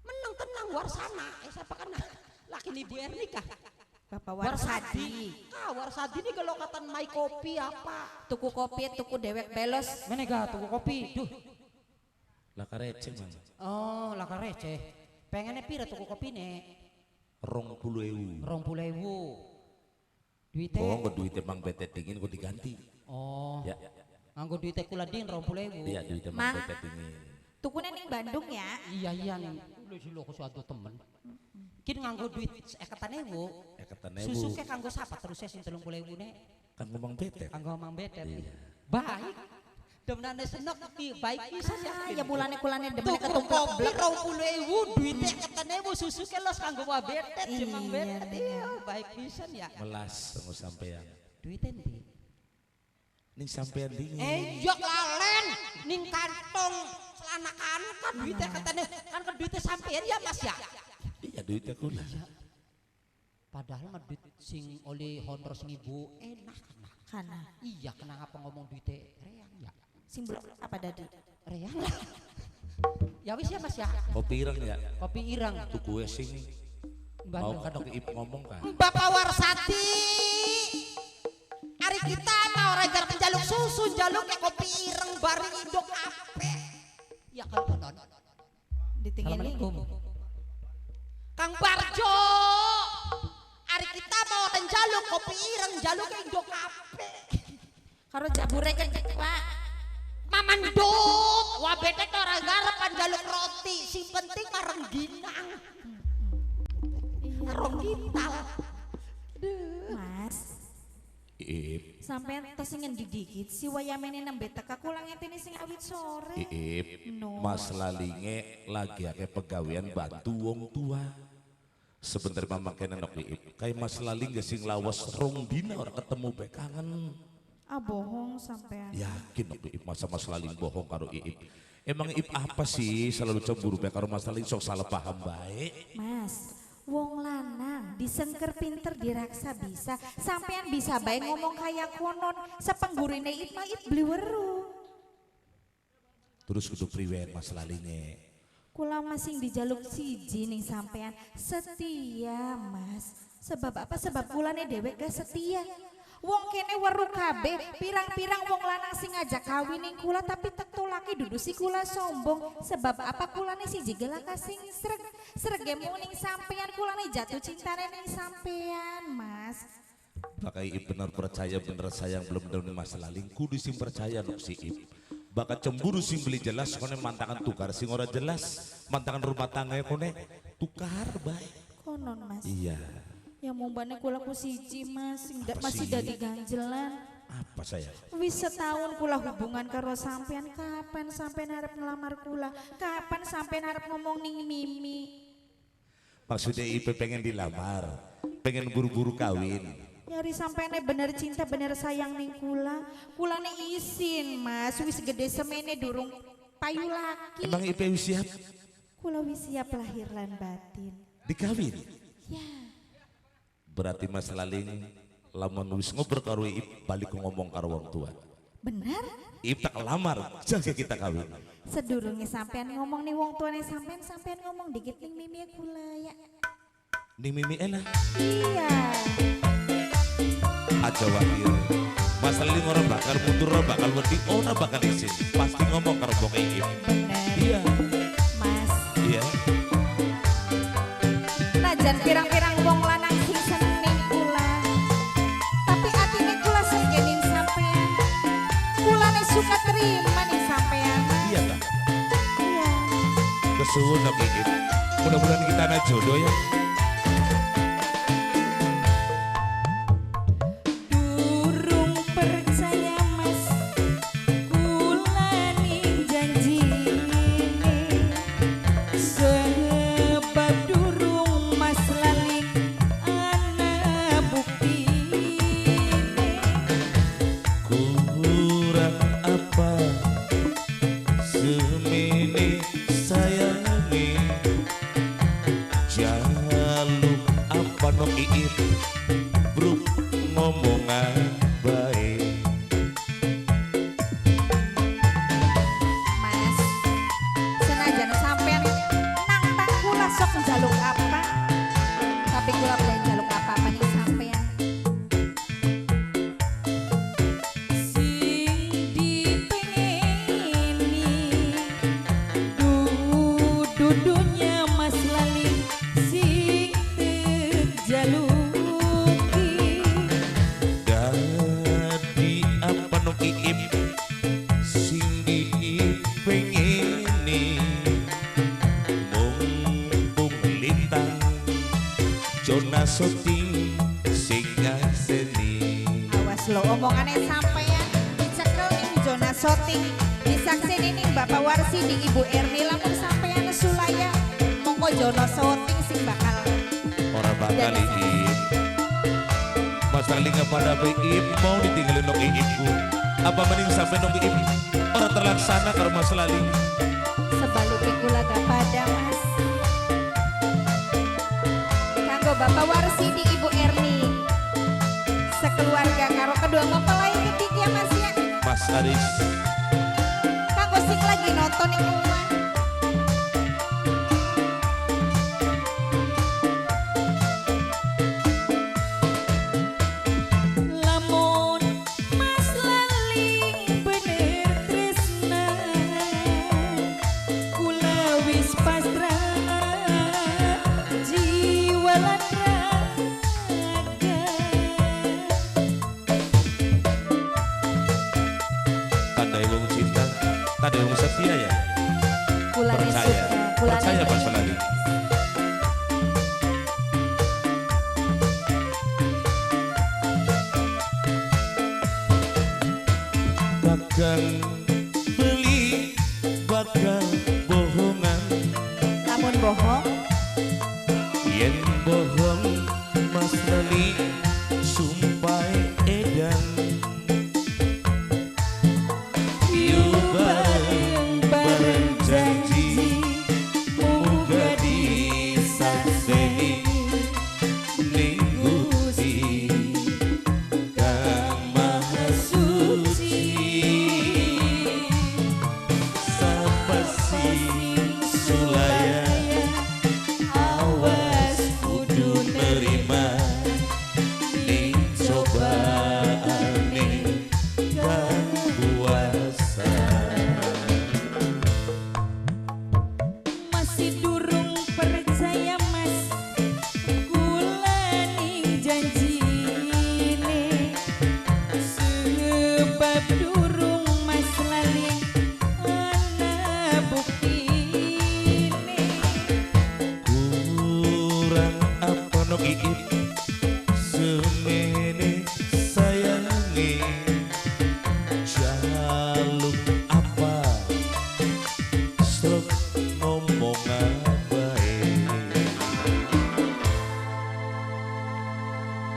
Speaker 3: Menang tenang warsana. Siapa kan laki Ibu Erni kah?
Speaker 2: Bapak Warsadi.
Speaker 3: Warsadi ini kalau katan mai kopi apa?
Speaker 2: Tuku kopi, tuku dewek belos.
Speaker 3: Mana gak tuku kopi? Duh.
Speaker 1: Laka receh mang.
Speaker 3: Oh, laka receh. Pengennya pira tuku kopi nih?
Speaker 1: 20.000.
Speaker 3: 20.000. Duitnya?
Speaker 1: Bohong ke duitnya mang betet dingin kok diganti.
Speaker 3: Oh.
Speaker 1: Ya.
Speaker 3: Nganggo duitnya kula din 20.000.
Speaker 1: Iya duitnya mang betet dingin.
Speaker 2: Tukune ning Bandung ya.
Speaker 3: Iya nih. Lu sih lo suatu temen. Kini nganggo duit 50.000.
Speaker 1: 50.000.
Speaker 3: Susu ke kanggo sapa terus sing 30.000 nih.
Speaker 1: Kan ngomong betet.
Speaker 3: Kanggo mang betet.
Speaker 1: Iya.
Speaker 3: Baik. Demenane seneng ki baik bisa
Speaker 2: Ya bulane-kulane demen
Speaker 3: tuku
Speaker 2: ketumplek
Speaker 3: kopi 20.000 duitnya 50.000 susu ke los kanggo wa betet cemang
Speaker 2: Iya,
Speaker 3: betet. Iya, baik pisan ya.
Speaker 1: Melas sama sampean.
Speaker 3: Duitnya ndi?
Speaker 1: Ning sampean dingin.
Speaker 3: Iya lalen ning kantong celana kan duitnya katanya kan ke duitnya sampean ya Mas ya.
Speaker 1: Iya duitnya kula.
Speaker 3: Padahal mah duit sing oleh honor sing ibu enak
Speaker 2: kana.
Speaker 3: Iya kenapa ngomong duitnya reang ya?
Speaker 2: Sing blok apa dadi?
Speaker 3: Reang lah. Ya wis ya Mas ya.
Speaker 1: Kopi ireng ya.
Speaker 3: Kopi irang.
Speaker 1: Tuku sing
Speaker 3: Bandung
Speaker 1: mau
Speaker 3: kadok.
Speaker 1: ke Ip ngomong kan.
Speaker 3: Bapak Warsati. Hari kita mau rajar penjaluk susu, jaluk ke kopi ireng bari indok ape. Ya kan konon.
Speaker 2: Ditinggali.
Speaker 3: Assalamualaikum. Kang Barjo. Hari kita mau jaluk kopi ireng, jaluk ke indok ape.
Speaker 2: Karo jabure Pak.
Speaker 3: Mamandut, wah bete orang garapan jaluk roti, si penting marang ginang. Marang gintal.
Speaker 2: Mas,
Speaker 1: Ip,
Speaker 2: sampean tos sing didikit si wayamene nembe teka kulang entene sing awit sore.
Speaker 1: Ip,
Speaker 2: No.
Speaker 1: Mas Lalinge lagi ake pegawean bantu wong tua. Sebentar mamang kena nok Ip, kayak Mas Laling sing lawas rong dina orang ketemu bekangan.
Speaker 2: Ah bohong sampean.
Speaker 1: Yakin nok Ip masa Mas Laling bohong karo Ip. Emang Ip apa sih selalu cemburu be karo Mas Laling sok salah paham baik.
Speaker 2: Mas, wong lanang disengker pinter diraksa bisa. Sampean bisa bae ngomong kayak konon sepenggurine Ip mah Ip beli weru.
Speaker 1: Terus kudu priwen Mas Lalinge.
Speaker 2: Kula masing dijaluk siji ning sampean setia Mas. Sebab apa? Sebab kulane dewek gak setia. Wong kene weru kabeh, pirang-pirang wong lanang sing ngajak kawin ning kula tapi tekto laki dudu si kula sombong. Sebab apa kulane siji gelaka sing sreg mung ning sampean kulane jatuh cintane ning sampean Mas.
Speaker 1: Pakai Ip benar percaya bener sayang belum bener Mas Laling kudu sing percaya nok si Ip. Bakal cemburu sing beli jelas kone mantangan tukar sing ora jelas mantangan rumah tangga kone tukar baik.
Speaker 2: Konon Mas.
Speaker 1: Iya.
Speaker 2: Ya mumbane kula ku siji Mas, sing
Speaker 1: Apa
Speaker 2: masih
Speaker 1: sih?
Speaker 2: dadi ganjelan.
Speaker 1: Apa saya?
Speaker 2: Wis setahun kula hubungan karo sampean, kapan sampean arep ngelamar kula? Kapan sampean arep ngomong ning Mimi?
Speaker 1: Maksudnya Ip pengen dilamar, pengen buru-buru kawin.
Speaker 2: Nyari sampean bener cinta, bener sayang ning kula. Kulane isin Mas, wis gede semene durung payu laki.
Speaker 1: Emang Ip wis siap
Speaker 2: Kula wis siap lahir lan batin.
Speaker 1: dikawin?
Speaker 2: Ya,
Speaker 1: Berarti Mas Laling lamun wis ngobrol karo Ip balik ngomong karo wong tua.
Speaker 2: bener?
Speaker 1: Ip tak lamar, jaga kita kawin.
Speaker 2: Sedurunge sampean ngomong nih wong tuane sampean ngomong dikit ning Mimi kula ya.
Speaker 1: Ning Mimi enak.
Speaker 2: Iya.
Speaker 1: Aja wakil. Mas Laling orang bakal mundur, orang bakal wedi, orang bakal izin. Pasti ngomong karo wong Ip.
Speaker 2: Bener.
Speaker 1: Iya.
Speaker 2: Mas.
Speaker 1: Iya.
Speaker 2: Najan pirang-pirang wong lanang sing seneng ning kula. Tapi atine kula segening sampean. Kulane suka terima ning sampean.
Speaker 1: Iya kan?
Speaker 2: Iya.
Speaker 1: Kesuwun nok Ip. Mudah-mudahan kita ada jodoh ya.
Speaker 2: Durung percaya Mas. Kula ning janjine. Sebab durung Mas Laling ana buktine.
Speaker 1: Kurang apa semene sayangi. Jangan apa no iip Bruk ngomongan baik
Speaker 2: Mas, senajan sampean nang tang kula sok njaluk apa, tapi kula boleh njaluk apa-apa nih sampean. Sing dipengeni dudunya Mas Lali sing terjaluki.
Speaker 1: Dadi apa no iip sing dipengeni mumpung lintang Jona syuting sing ngaseni
Speaker 2: Awas lo omongannya sampean dicekel ning zona syuting disaksini ning Bapak Warsi di Ibu Erni lamun sampean sulaya monggo zona syuting sing bakal
Speaker 1: orang bakal iip Mas Lali kepada iip mau ditinggalin no iipku apa mending sampai no iip orang terlaksana karo Mas Lali
Speaker 2: sebaliknya kula gak pada Mas. Kanggo Bapak Warsi di Ibu Erni sekeluarga karo kedua mempelai ketiga Mas ya.
Speaker 1: Mas Aris
Speaker 2: Kanggo sing lagi nonton ning omah. Lamun Mas Lali bener tresna kula wis pasrah jiwa lan raga.
Speaker 1: tandai wong cinta tandai wong setia ya
Speaker 2: Kulane
Speaker 1: percaya
Speaker 2: suka,
Speaker 1: percaya Mas Lali bakal beli bakal bohongan
Speaker 2: lamun bohong
Speaker 1: yen bohong Mas Lali sumpah edan bareng janji muga disakseni ning Gusti Kang Maha Suci sapa sing sulaya awas kudu nerima ning cobaane kang kuasa
Speaker 2: masih durung percaya Mas kula ning janjine sebab durung Mas Lali ana buktine.
Speaker 1: kurang apa no iip semene sayangi jaluk apa sok ngomongan baik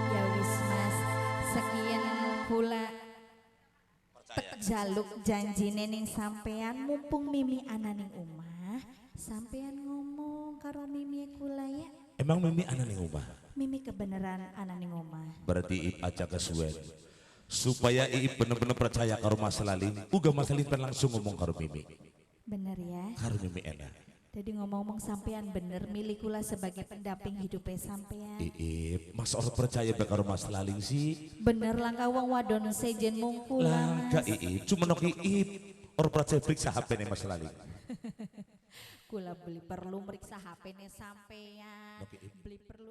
Speaker 2: Ya wis Mas, sekian kula jaluk janjine ning sampean mumpung Mimi ana ning omah, sampean ngomong karo Mimi kula ya.
Speaker 1: emang Mimi ana ning omah
Speaker 2: Mimi kebenaran ana ning omah.
Speaker 1: berarti Iip aja kesuwen supaya Iip bener-bener percaya karo Mas Lali uga Mas Lali pengen langsung ngomong karo Mimi
Speaker 2: Bener ya.
Speaker 1: karo Mimi enak
Speaker 2: Jadi ngomong-ngomong sampean bener milih kula sebagai pendamping hidupnya sampean.
Speaker 1: Iip mas orang percaya bae karo Mas Lali sih
Speaker 2: Bener langkah wong wadon sejen mung kula
Speaker 1: langka
Speaker 2: Mas.
Speaker 1: Iip cuma nok Iip orang percaya periksa HP nih Mas Lali
Speaker 2: Kula beli perlu meriksa HP-ne sampean.
Speaker 1: Oke.
Speaker 2: Beli perlu